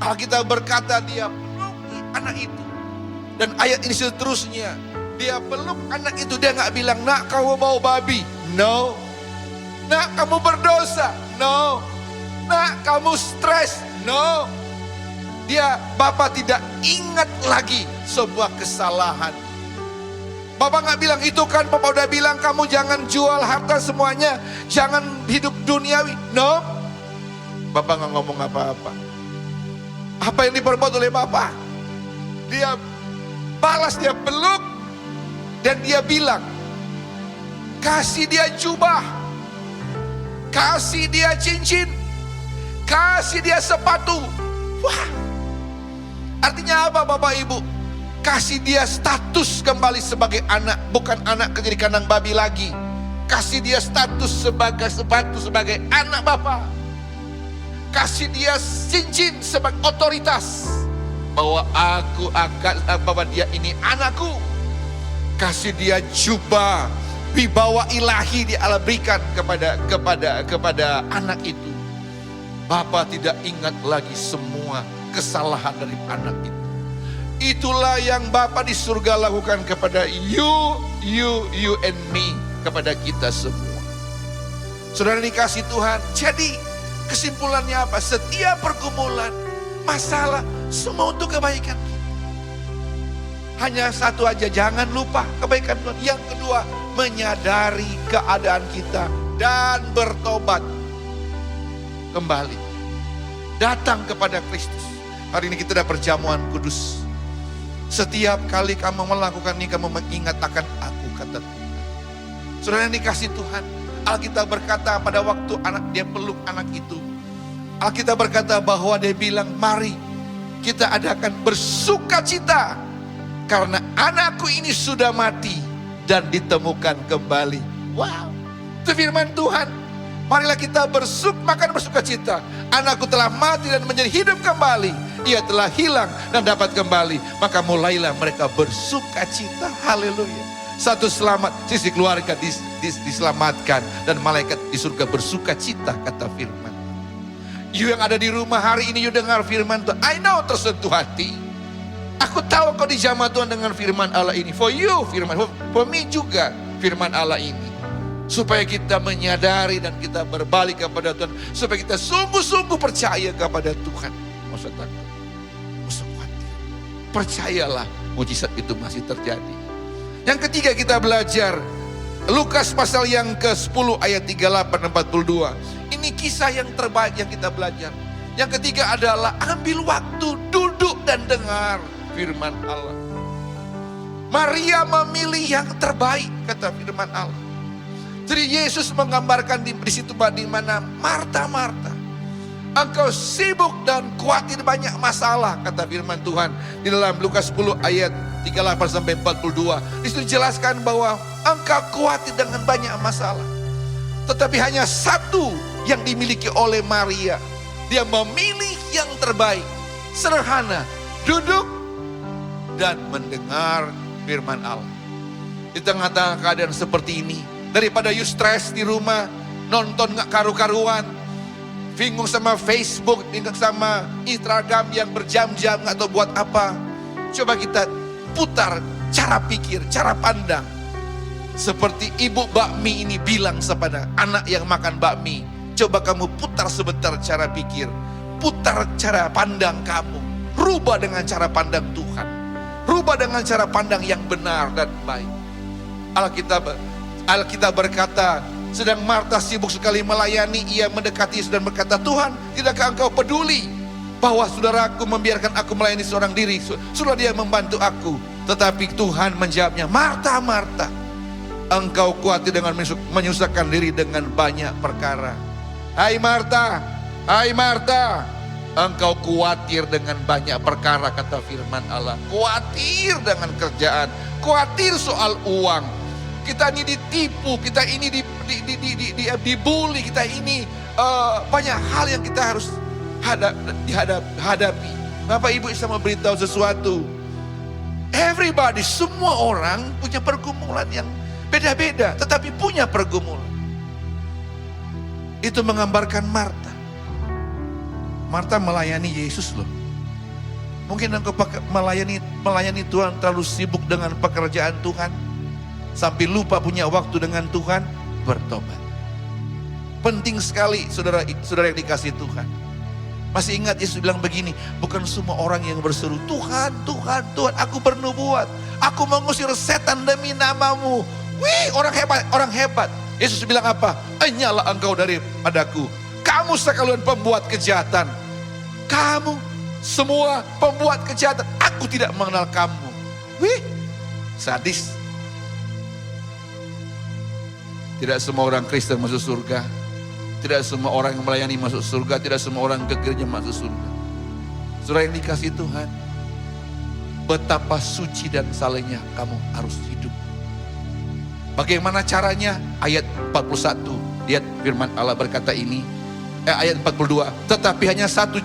Alkitab berkata dia peluk anak itu. Dan ayat ini seterusnya, dia peluk anak itu, dia gak bilang, nak kamu mau babi, no. Nak kamu berdosa, no. Nak kamu stres, no. Bapak tidak ingat lagi sebuah kesalahan. Bapak gak bilang, itu kan Bapak udah bilang kamu jangan jual harta semuanya, jangan hidup duniawi, no. Bapak gak ngomong apa-apa. Apa yang diperbuat oleh Bapak? Dia balas, dia peluk, dan dia bilang, kasih dia jubah, kasih dia cincin, kasih dia sepatu. Wah, artinya apa Bapak Ibu? Kasih dia status kembali sebagai anak, bukan anak jadi kandang babi lagi. Kasih dia status sebagai sepatu sebagai anak Bapak. Kasih dia cincin sebagai otoritas, bahwa aku akan, bahwa dia ini anakku. Kasih dia jubah, wibawa ilahi dia berikan kepada anak itu. Bapa tidak ingat lagi semua kesalahan dari anak itu. Itulah yang Bapa di surga lakukan kepada you and me, kepada kita semua. Saudara dikasih Tuhan, jadi kesimpulannya apa? Setiap pergumulan, masalah, semua untuk kebaikan kita. Hanya satu aja, jangan lupa kebaikan Tuhan. Yang kedua, menyadari keadaan kita dan bertobat kembali. Datang kepada Kristus. Hari ini kita ada perjamuan kudus. Setiap kali kamu melakukan ini, kamu mengingat akan aku, kata Tuhan. Saudara yang dikasih Tuhan, Alkitab berkata pada waktu dia peluk anak itu, Alkitab berkata bahwa dia bilang, mari kita adakan bersukacita karena anakku ini sudah mati dan ditemukan kembali. Wow, itu firman Tuhan. Marilah kita makan bersukacita. Anakku telah mati dan menjadi hidup kembali. Ia telah hilang dan dapat kembali. Maka mulailah mereka bersukacita. Haleluya. Satu selamat, sisi keluarga diselamatkan. Dan malaikat di surga bersukacita, kata firman. You yang ada di rumah hari ini, you dengar firman Tuhan. I know tersentuh hati. Aku tahu kau dijamah Tuhan dengan firman Allah ini. For you firman, for me juga firman Allah ini. Supaya kita menyadari dan kita berbalik kepada Tuhan. Supaya kita sungguh-sungguh percaya kepada Tuhan. Masa takut, masa khawatir. Percayalah mujizat itu masih terjadi. Yang ketiga kita belajar Lukas pasal yang ke-10 ayat 38-42. Ini kisah yang terbaik yang kita belajar. Yang ketiga adalah ambil waktu, duduk dan dengar firman Allah. Maria memilih yang terbaik, kata firman Allah. Jadi Yesus menggambarkan di situ di mana Marta, engkau sibuk dan khawatir banyak masalah, kata firman Tuhan di dalam Lukas 10 ayat 38-42. Di situ dijelaskan bahwa engkau khawatir dengan banyak masalah. Tetapi hanya satu yang dimiliki oleh Maria. Dia memilih yang terbaik. Sederhana, duduk dan mendengar firman Allah. Di tengah-tengah keadaan seperti ini, daripada you stres di rumah, nonton gak karu-karuan, bingung sama Facebook, bingung sama Instagram yang berjam-jam gak tahu buat apa. Coba kita putar cara pikir, cara pandang. Seperti ibu bakmi ini bilang kepada anak yang makan bakmi, coba kamu putar sebentar cara pikir, putar cara pandang kamu, rubah dengan cara pandang Tuhan, rubah dengan cara pandang yang benar dan baik. Alkitab berkata, sedang Marta sibuk sekali melayani, ia mendekati Yesus dan berkata, Tuhan, tidakkah engkau peduli bahwa saudaraku membiarkan aku melayani seorang diri? Sudah dia membantu aku. Tetapi Tuhan menjawabnya, Marta, Marta, engkau khawatir dengan menyusahkan diri dengan banyak perkara. Hai Marta, engkau khawatir dengan banyak perkara, kata firman Allah. Khawatir dengan kerjaan, khawatir soal uang. Kita ini ditipu, kita ini dibully, kita ini banyak hal yang kita harus hadapi. Bapak Ibu bisa memberitahu sesuatu. Everybody, semua orang punya pergumulan yang beda-beda, tetapi punya pergumulan. Itu menggambarkan Marta. Marta melayani Yesus loh. Mungkin engkau melayani Tuhan terlalu sibuk dengan pekerjaan Tuhan, sampai lupa punya waktu dengan Tuhan. Bertobat. Penting sekali saudara yang dikasih Tuhan. Masih ingat Yesus bilang begini, bukan semua orang yang berseru, Tuhan, Tuhan, Tuhan, aku bernubuat, aku mengusir setan demi namamu. Wih, orang hebat. Yesus bilang apa? Enyalah engkau daripadaku, kamu sekalian pembuat kejahatan. Kamu semua pembuat kejahatan, aku tidak mengenal kamu. Wih, sadis. Tidak semua orang Kristen masuk surga. Tidak semua orang yang melayani masuk surga. Tidak semua orang ke gereja masuk surga. Saudara yang dikasih Tuhan, betapa suci dan salehnya kamu harus hidup. Bagaimana caranya? Ayat 41. Lihat firman Allah berkata ini. Ayat 42. Tetapi hanya satu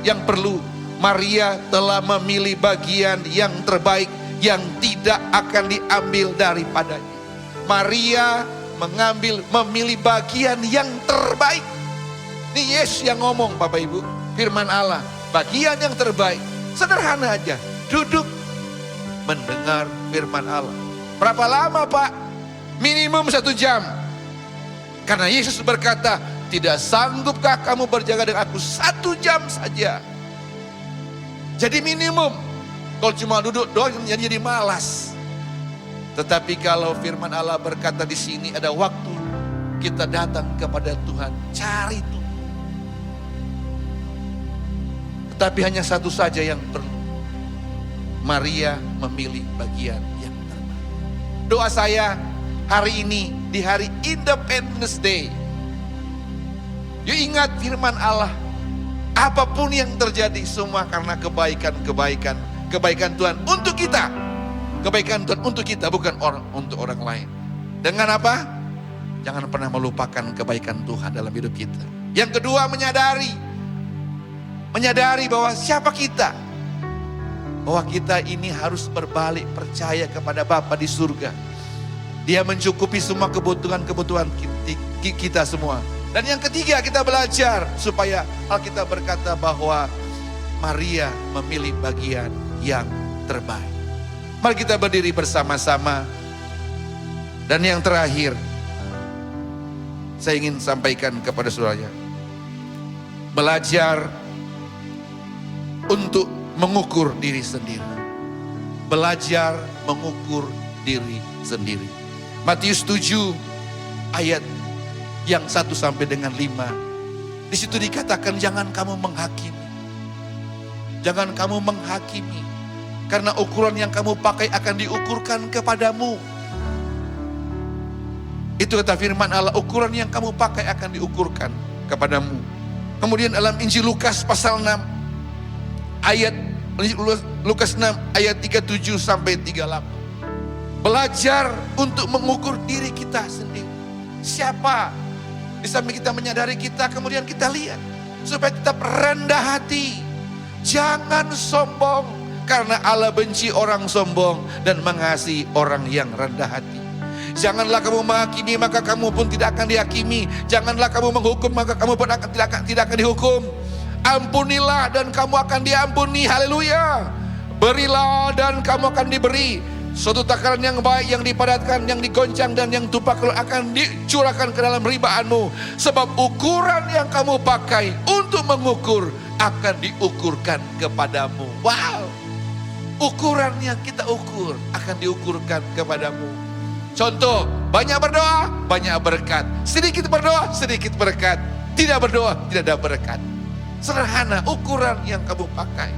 yang perlu. Maria telah memilih bagian yang terbaik yang tidak akan diambil daripadanya. Maria memilih bagian yang terbaik. Ini Yesus yang ngomong Bapak Ibu. Firman Allah, bagian yang terbaik. Sederhana aja, duduk mendengar firman Allah. Berapa lama Pak? Minimum 1 jam. Karena Yesus berkata, tidak sanggupkah kamu berjaga dengan aku 1 jam saja. Jadi minimum. Kalau cuma duduk doang jadi malas. Tetapi kalau firman Allah berkata di sini ada waktu kita datang kepada Tuhan, cari Tuhan. Tetapi hanya satu saja yang perlu. Maria memilih bagian yang terbaik. Doa saya hari ini di hari Independence Day. Yuk ingat firman Allah. Apapun yang terjadi semua karena kebaikan Tuhan untuk kita. Kebaikan Tuhan untuk kita, bukan untuk orang lain. Dengan apa? Jangan pernah melupakan kebaikan Tuhan dalam hidup kita. Yang kedua, menyadari bahwa siapa kita. Bahwa kita ini harus berbalik percaya kepada Bapa di surga. Dia mencukupi semua kebutuhan kita semua. Dan yang ketiga, kita belajar supaya Alkitab berkata bahwa Maria memilih bagian yang terbaik. Mari kita berdiri bersama-sama. Dan yang terakhir, saya ingin sampaikan kepada saudaranya. Belajar untuk mengukur diri sendiri. Belajar mengukur diri sendiri. Matius 7 ayat yang 1 sampai dengan 5. Di situ dikatakan jangan kamu menghakimi. Jangan kamu menghakimi. Karena ukuran yang kamu pakai akan diukurkan kepadamu. Itu kata firman Allah, ukuran yang kamu pakai akan diukurkan kepadamu. Kemudian dalam Injil Lukas pasal 6 ayat Lukas 6 ayat 37 sampai 38. Belajar untuk mengukur diri kita sendiri. Siapa? Di samping kita menyadari kita, kemudian kita lihat. Supaya tetap rendah hati. Jangan sombong. Karena Allah benci orang sombong dan mengasihi orang yang rendah hati. Janganlah kamu menghakimi, maka kamu pun tidak akan dihakimi. Janganlah kamu menghukum, maka kamu pun tidak akan dihukum. Ampunilah dan kamu akan diampuni. Haleluya. Berilah dan kamu akan diberi. Suatu takaran yang baik, yang dipadatkan, yang digoncang dan yang tumpah keluar akan dicurahkan ke dalam ribaanmu. Sebab ukuran yang kamu pakai untuk mengukur akan diukurkan kepadamu. Wow. Ukuran yang kita ukur akan diukurkan kepadamu. Contoh, banyak berdoa, banyak berkat. Sedikit berdoa, sedikit berkat. Tidak berdoa, tidak ada berkat. Sederhana ukuran yang kamu pakai.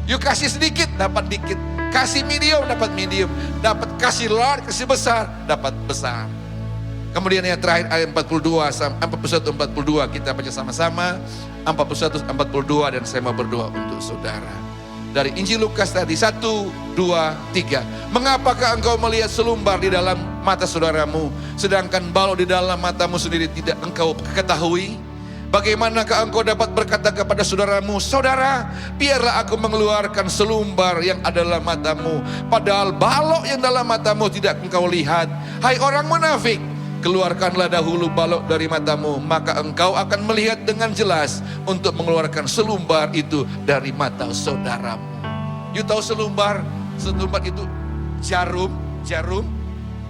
Yuk kasih sedikit, dapat dikit. Kasih medium, dapat medium. Dapat kasih large, kasih besar, dapat besar. Kemudian yang terakhir ayat 41, 42 kita baca sama-sama. 41, 42 dan saya mau berdoa untuk saudara. Dari Injil Lukas tadi 1, 2, 3. Mengapakah engkau melihat selumbar di dalam mata saudaramu, sedangkan balok di dalam matamu sendiri tidak engkau ketahui? Bagaimanakah engkau dapat berkata kepada saudaramu, saudara, biarlah aku mengeluarkan selumbar yang ada dalam matamu, padahal balok yang dalam matamu tidak engkau lihat. Hai orang munafik, keluarkanlah dahulu balok dari matamu, maka engkau akan melihat dengan jelas untuk mengeluarkan selumbar itu dari mata saudaramu. You tahu selumbar? Selumbar itu jarum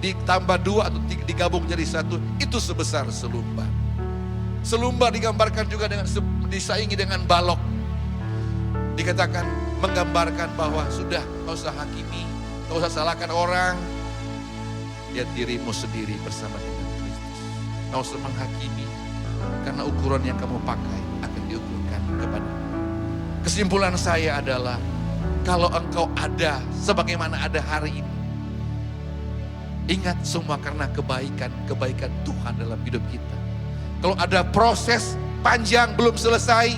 ditambah 2 atau digabung jadi 1, itu sebesar selumbar. Selumbar digambarkan juga dengan disaingi dengan balok. Dikatakan menggambarkan bahwa sudah gak usah hakimi, gak usah salahkan orang. Lihat dirimu sendiri bersama dengan Kristus. Gak usah menghakimi, karena ukuran yang kamu pakai akan diukurkan kepadamu. Kesimpulan saya adalah, kalau engkau ada sebagaimana ada hari ini, ingat semua karena kebaikan Tuhan dalam hidup kita. Kalau ada proses panjang belum selesai,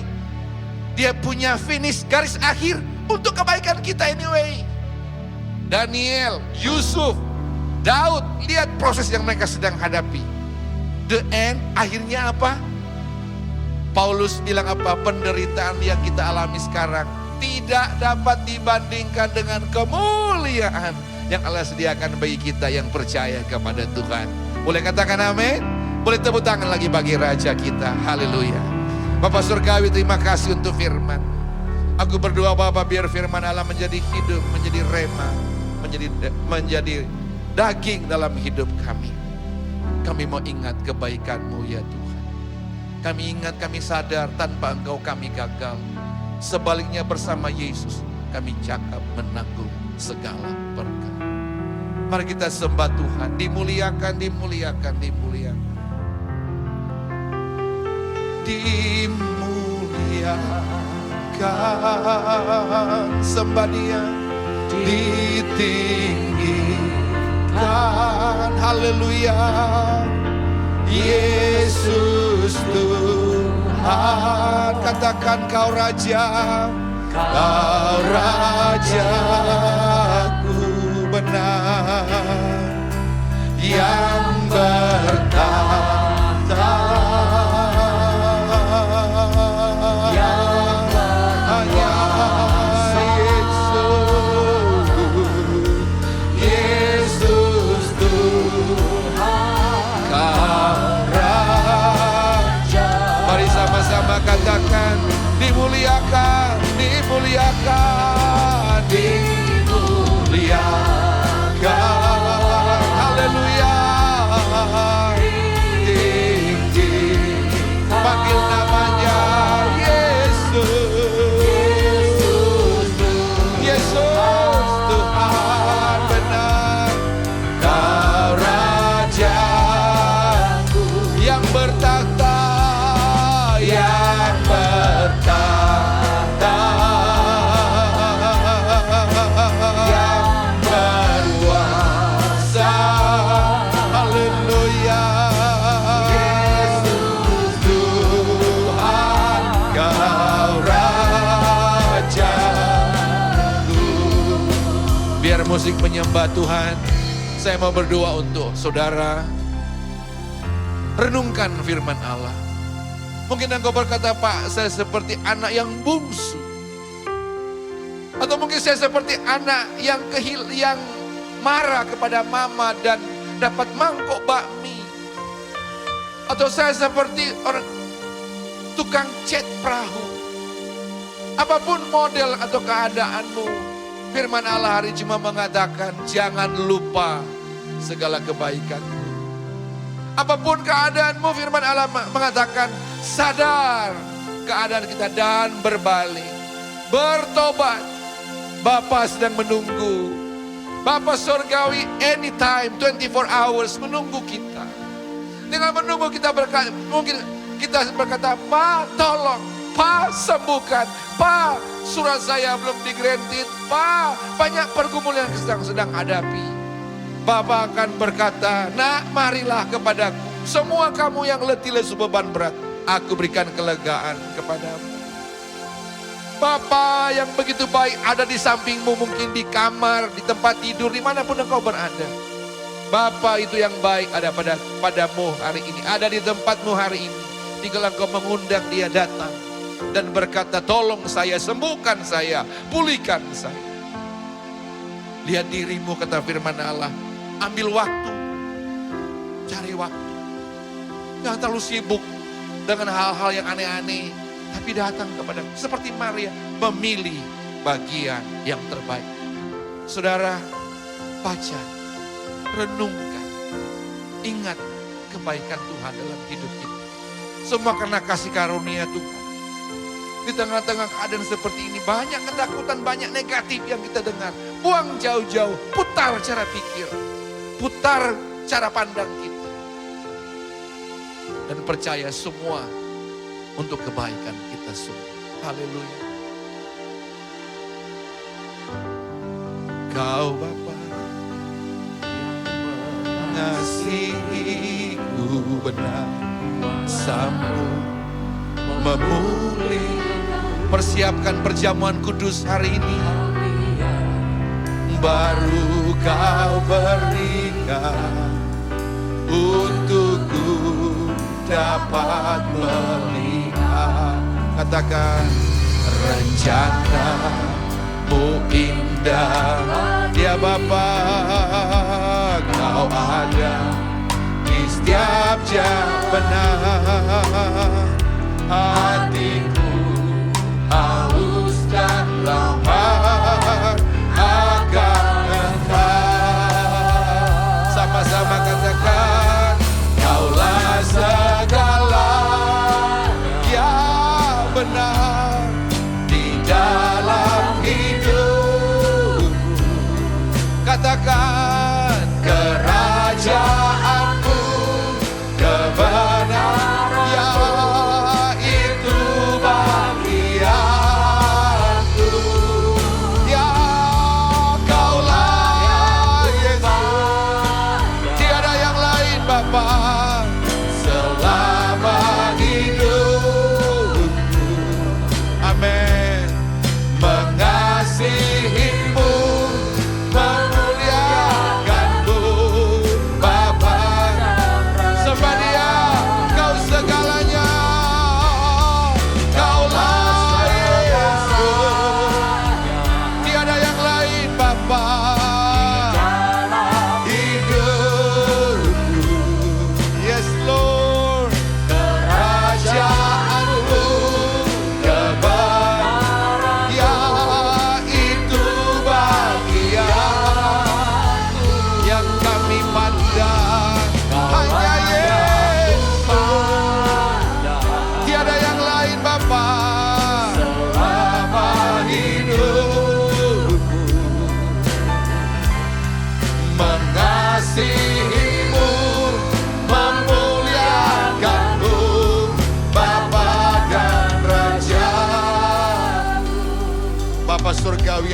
dia punya finish, garis akhir untuk kebaikan kita anyway. Daniel, Yusuf, Daud, lihat proses yang mereka sedang hadapi. The end, akhirnya apa? Paulus bilang apa? Penderitaan yang kita alami sekarang tidak dapat dibandingkan dengan kemuliaan yang Allah sediakan bagi kita yang percaya kepada Tuhan. Boleh katakan amin? Boleh tepuk tangan lagi bagi Raja kita. Haleluya. Bapa Surgawi, terima kasih untuk firman. Aku berdoa Bapa, biar firman Allah menjadi hidup, menjadi rema, menjadi daging dalam hidup kami. Kami mau ingat kebaikan-Mu ya Tuhan. Kami ingat, kami sadar tanpa Engkau kami gagal. Sebaliknya bersama Yesus kami cakap menanggung segala berkat. Mari kita sembah Tuhan, dimuliakan, dimuliakan, dimuliakan. Dimuliakan, sembah Dia, ditinggikan, haleluya. Yesus Tuhan, katakan Kau Raja, Kau Rajaku benar, yang bertahta, yang hanya Yesus, Yesus Tuhan, Kau Raja. Mari sama-sama katakan, dimuliakan, dimuliakan, dimuliakan, haleluya. Panggil namanya Yesus, Yesus Tuhan benar, Kau Raja yang bertahta, yang bertahta, yang berkuasa, haleluya. Yesus Tuhan, Kau Rajaku. Biar musik menyembah Tuhan, saya mau berdoa untuk saudara. Renungkan firman Allah. Mungkin engkau berkata, Pak, saya seperti anak yang bungsu. Atau mungkin saya seperti anak yang marah kepada mama dan dapat mangkok bakmi. Atau saya seperti orang tukang cat perahu. Apapun model atau keadaanmu, firman Allah hari cuma mengatakan, jangan lupa segala kebaikanmu. Apapun keadaanmu, firman Allah mengatakan, sadar keadaan kita dan berbalik. Bertobat. Bapa sedang menunggu. Bapa Surgawi anytime, 24 hours menunggu kita. Dengan menunggu kita mungkin kita berkata, Pak tolong, Pak sembuhkan, Pak surat saya belum digranted, Pak banyak pergumulan yang sedang hadapi. Bapa akan berkata, nak marilah kepadaku, semua kamu yang letih lesu beban berat, aku berikan kelegaan kepadamu. Bapa yang begitu baik ada di sampingmu, mungkin di kamar, di tempat tidur, dimanapun engkau berada. Bapa itu yang baik ada padamu hari ini, ada di tempatmu hari ini. Tinggal engkau mengundang dia datang dan berkata, tolong saya, sembuhkan saya, pulihkan saya. Lihat dirimu, kata firman Allah. Ambil waktu, cari waktu. Jangan terlalu sibuk dengan hal-hal yang aneh-aneh. Tapi datang kepada, seperti Maria, memilih bagian yang terbaik. Saudara, baca, renungkan, ingat kebaikan Tuhan dalam hidup kita. Semua karena kasih karunia Tuhan. Di tengah-tengah keadaan seperti ini, banyak ketakutan, banyak negatif yang kita dengar. Buang jauh-jauh, putar cara pikir. Putar cara pandang kita. Dan percaya semua untuk kebaikan kita semua. Haleluya. Kau Bapa mengasihiku benar, sambung memulih. Persiapkan perjamuan kudus hari ini. Baru kau berikan untukku dapat melihat. Katakan, rencanamu indah ya Bapa, kau ada di setiap jam benar. Hati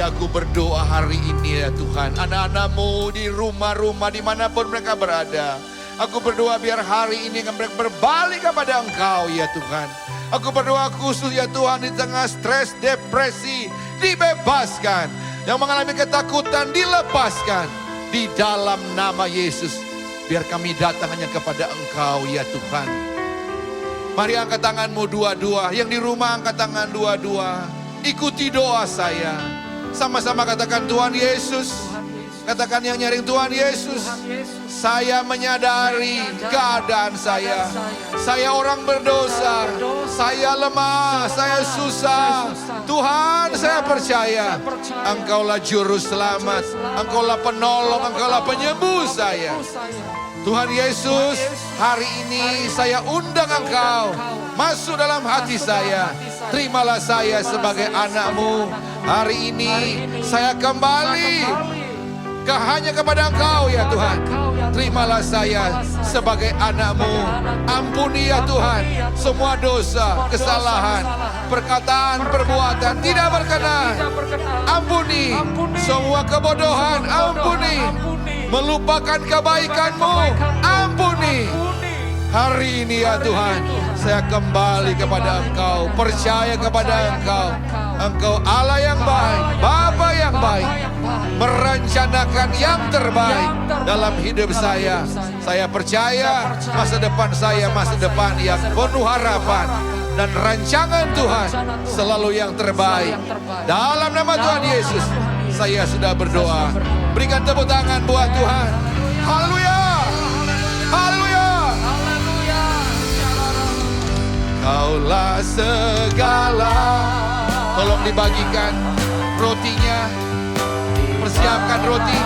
Aku berdoa hari ini ya Tuhan, anak-anak-Mu di rumah-rumah dimanapun mereka berada. Aku berdoa biar hari ini mereka berbalik kepada Engkau ya Tuhan. Aku berdoa khusus ya Tuhan di tengah stres, depresi, dibebaskan. Yang mengalami ketakutan dilepaskan. Di dalam nama Yesus, biar kami datang hanya kepada Engkau ya Tuhan. Mari angkat tanganmu dua-dua, yang di rumah angkat tangan dua-dua. Ikuti doa saya. Sama-sama katakan Tuhan Yesus. Katakan yang nyaring Tuhan Yesus. Saya menyadari keadaan saya. Saya orang berdosa. Saya lemah, saya susah. Tuhan, saya percaya Engkaulah juru selamat. Engkaulah penolong, Engkaulah penyembuh saya. Tuhan Yesus, hari ini saya undang Engkau masuk dalam hati saya. Terimalah saya sebagai anak-Mu. Hari ini saya kembali hanya kepada Engkau ya Tuhan. Terimalah saya sebagai anak-Mu. Ampuni ya Tuhan semua dosa, kesalahan, perkataan, perbuatan tidak berkenan. Ampuni semua kebodohan. Ampuni melupakan kebaikan-Mu. Ampuni. Hari ini ya Tuhan, saya kembali kepada Engkau, percaya kepada Engkau. Engkau Allah yang baik, Bapa yang baik, merencanakan yang terbaik dalam hidup saya. Saya percaya masa depan saya, masa depan yang penuh harapan. Dan rancangan Tuhan selalu yang terbaik. Dalam nama Tuhan Yesus, saya sudah berdoa. Berikan tepuk tangan buat Tuhan. Haleluya. Haleluya. Kaulah segala. Tolong dibagikan rotinya. Persiapkan roti.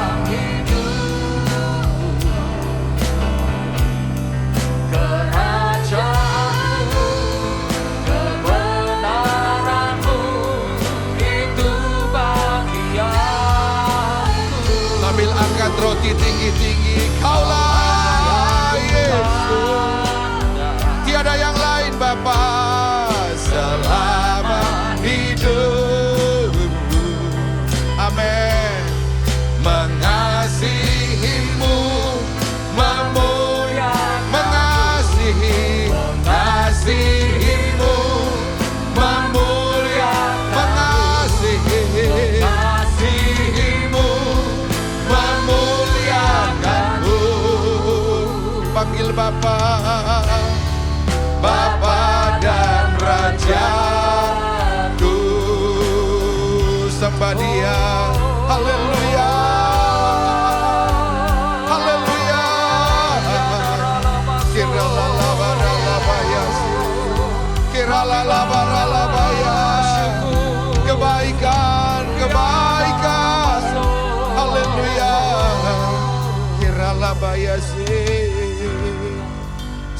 Sambil angkat roti tinggi-tinggi. Kaulah Yesus. Tiada yang lain Bapa selama hidupku. Amin. Mengasihimu, mengasihimu, mengasihimu, memuliakanmu. Panggil Bapa, Bapa dan Rajaku. Sembah Dia. Haleluya. Haleluya. Kebaikan, kebaikan. Haleluya.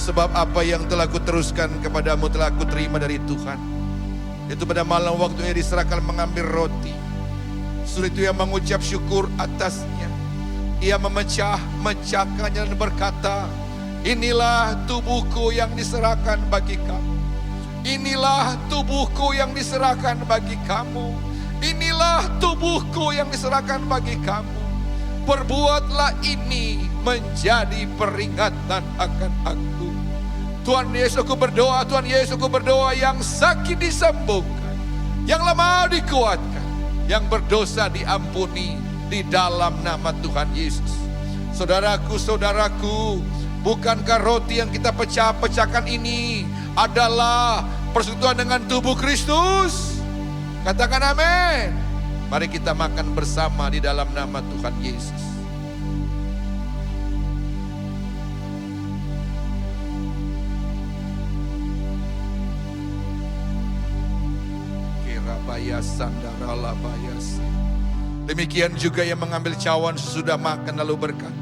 Sebab apa yang telah kuteruskan kepadamu telah kuterima dari Tuhan. Itu pada malam waktu ia diserahkan mengambil roti. Setelah itu ia mengucap syukur atasnya. Ia memecahkannya dan berkata, inilah tubuhku yang diserahkan bagi kamu. Inilah tubuhku yang diserahkan bagi kamu. Inilah tubuhku yang diserahkan bagi kamu. Perbuatlah ini menjadi peringatan akan aku. Tuhan Yesus aku berdoa, Tuhan Yesus aku berdoa, yang sakit disembuhkan, yang lemah dikuatkan, yang berdosa diampuni di dalam nama Tuhan Yesus. Saudaraku, saudaraku, bukankah roti yang kita pecahkan ini adalah persekutuan dengan tubuh Kristus? Katakan amin. Mari kita makan bersama di dalam nama Tuhan Yesus. Demikian juga yang mengambil cawan sesudah makan lalu berkata,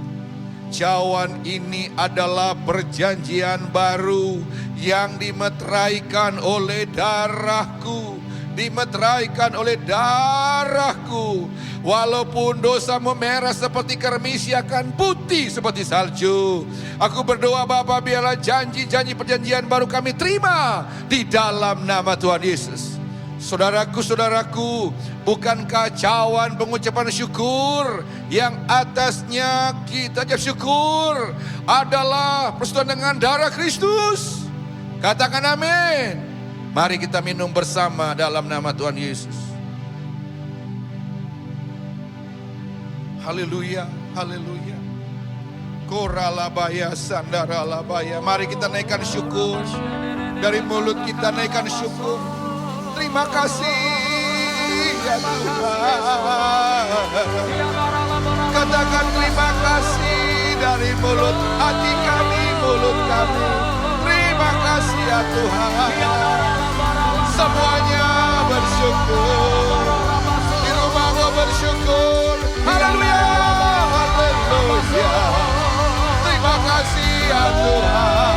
cawan ini adalah perjanjian baru yang dimeteraikan oleh darahku. Dimeteraikan oleh darahku. Walaupun dosamu merah seperti kermisi akan putih seperti salju. Aku berdoa Bapa, biarlah janji-janji perjanjian baru kami terima di dalam nama Tuhan Yesus. Saudaraku-saudaraku, bukan kacauan pengucapan syukur yang atasnya kita ucap syukur adalah persekutuan dengan darah Kristus. Katakan amin. Mari kita minum bersama dalam nama Tuhan Yesus. Haleluya, haleluya. Koralabaya, sandaralabaya. Mari kita naikkan syukur. Dari mulut kita naikkan syukur. Terima kasih ya Tuhan. Katakan terima kasih dari mulut hati kami, mulut kami. Terima kasih ya Tuhan. Semuanya bersyukur. Di rumahmu bersyukur. Haleluya, haleluya. Terima kasih ya Tuhan.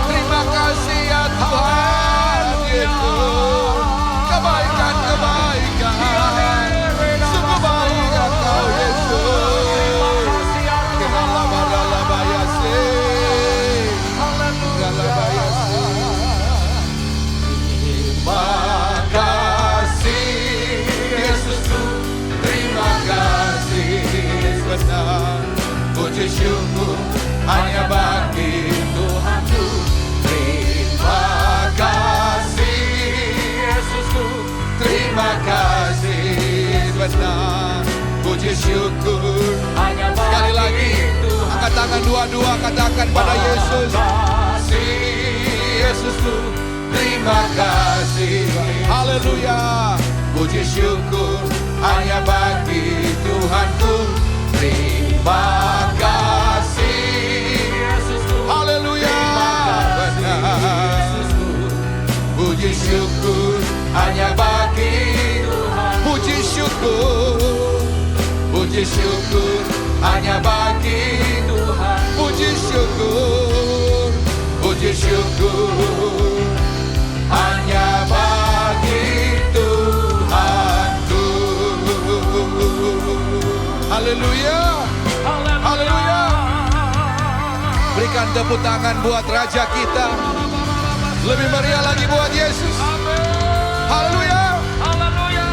Terima kasih ya Tuhan. Itu kebaikan-kebaikan. Sungguh baik Engkau Yesus. Keralabayase. Keralabayase. Terima kasih Yesusku. Terima kasih benar. Puji syukur hanya bagi Tuhanku. Terima kasih Yesusku. Terima kasih benar. Puji syukur hanya bagi sekali lagi Tuhan. Angkat tangan dua-dua, katakan pada Yesus. Terima kasih Yesusku. Terima kasih. Haleluya. Puji syukur hanya bagi Tuhanku. Terima kasih Yesusku. Haleluya. Puji syukur hanya bagi Tuhan. Puji syukur. Puji syukur hanya bagi Tuhan. Puji syukur. Puji syukur hanya bagi Tuhanku. Haleluya. Haleluya. Berikan tepuk tangan buat Raja kita. Lebih meriah lagi buat Yesus. Haleluya. Haleluya.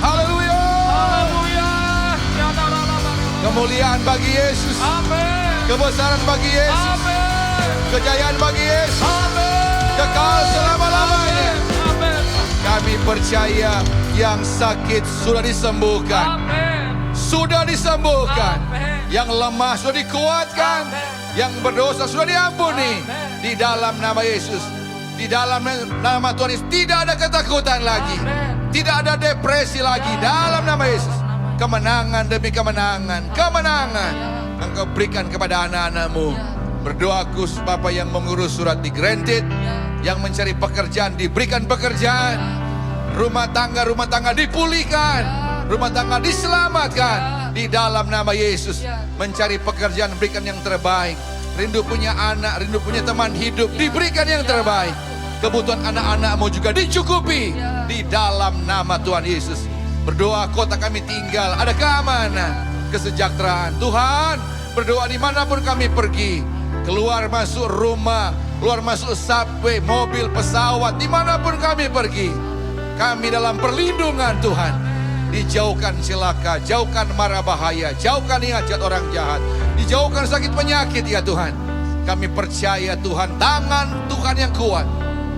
Haleluya. Haleluya. Kemuliaan bagi Yesus. Kebesaran bagi Yesus. Kejayaan bagi Yesus. Kekal selama-lamanya. Kami percaya yang sakit sudah disembuhkan. Sudah disembuhkan. Yang lemah sudah dikuatkan. Yang berdosa sudah diampuni. Di dalam nama Yesus. Di dalam nama Tuhan Yesus. Tidak ada ketakutan lagi. Tidak ada depresi lagi. Dalam nama Yesus. Kemenangan demi kemenangan. Kemenangan Engkau berikan kepada anak-anak-Mu. Berdoaku Bapak yang mengurus surat di granted. Yang mencari pekerjaan diberikan pekerjaan. Rumah tangga dipulihkan. Rumah tangga diselamatkan. Di dalam nama Yesus. Mencari pekerjaan berikan yang terbaik. Rindu punya anak, rindu punya teman hidup, diberikan yang terbaik. Kebutuhan anak-anak-Mu juga dicukupi. Di dalam nama Tuhan Yesus. Berdoa kota kami tinggal, ada keamanan, kesejahteraan. Tuhan, berdoa dimanapun kami pergi. Keluar masuk rumah, keluar masuk subway, mobil, pesawat, dimanapun kami pergi. Kami dalam perlindungan Tuhan. Dijauhkan celaka, jauhkan mara bahaya, jauhkan hajat orang jahat, dijauhkan sakit penyakit ya Tuhan. Kami percaya Tuhan, tangan Tuhan yang kuat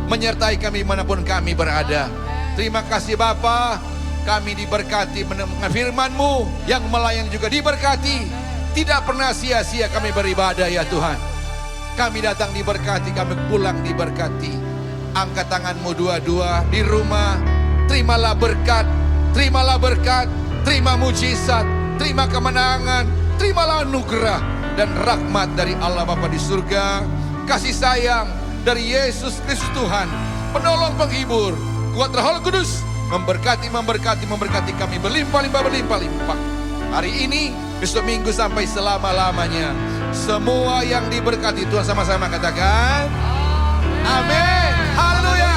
menyertai kami dimanapun kami berada. Terima kasih Bapa, kami diberkati mendengar firman-Mu, yang melayani juga diberkati. Tidak pernah sia-sia kami beribadah ya Tuhan. Kami datang diberkati, kami pulang diberkati. Angkat tangan-Mu dua-dua di rumah, terimalah berkat. Terimalah berkat, terima mujizat, terima kemenangan, terimalah anugerah dan rahmat dari Allah Bapa di surga. Kasih sayang dari Yesus Kristus Tuhan, penolong penghibur, kuat Roh Kudus, memberkati kami berlimpah-limpah. Hari ini, besok minggu sampai selama-lamanya. Semua yang diberkati Tuhan sama-sama katakan amin. Haleluya.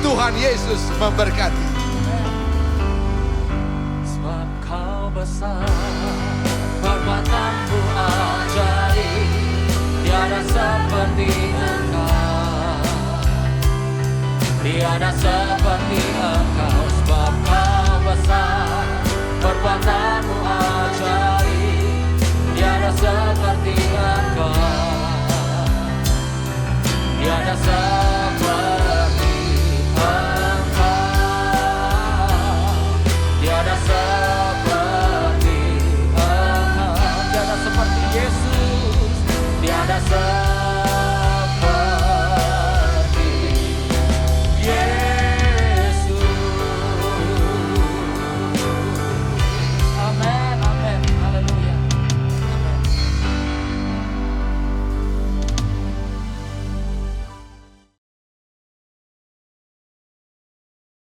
Tuhan Yesus memberkati. Sebab Kau besar, perbuatan-Mu ajaib, tiada seperti Engkau. Tiada seperti Engkau, sebab Kau besar, perbuatanmu ajaib. Tiada seperti Engkau, tiada seperti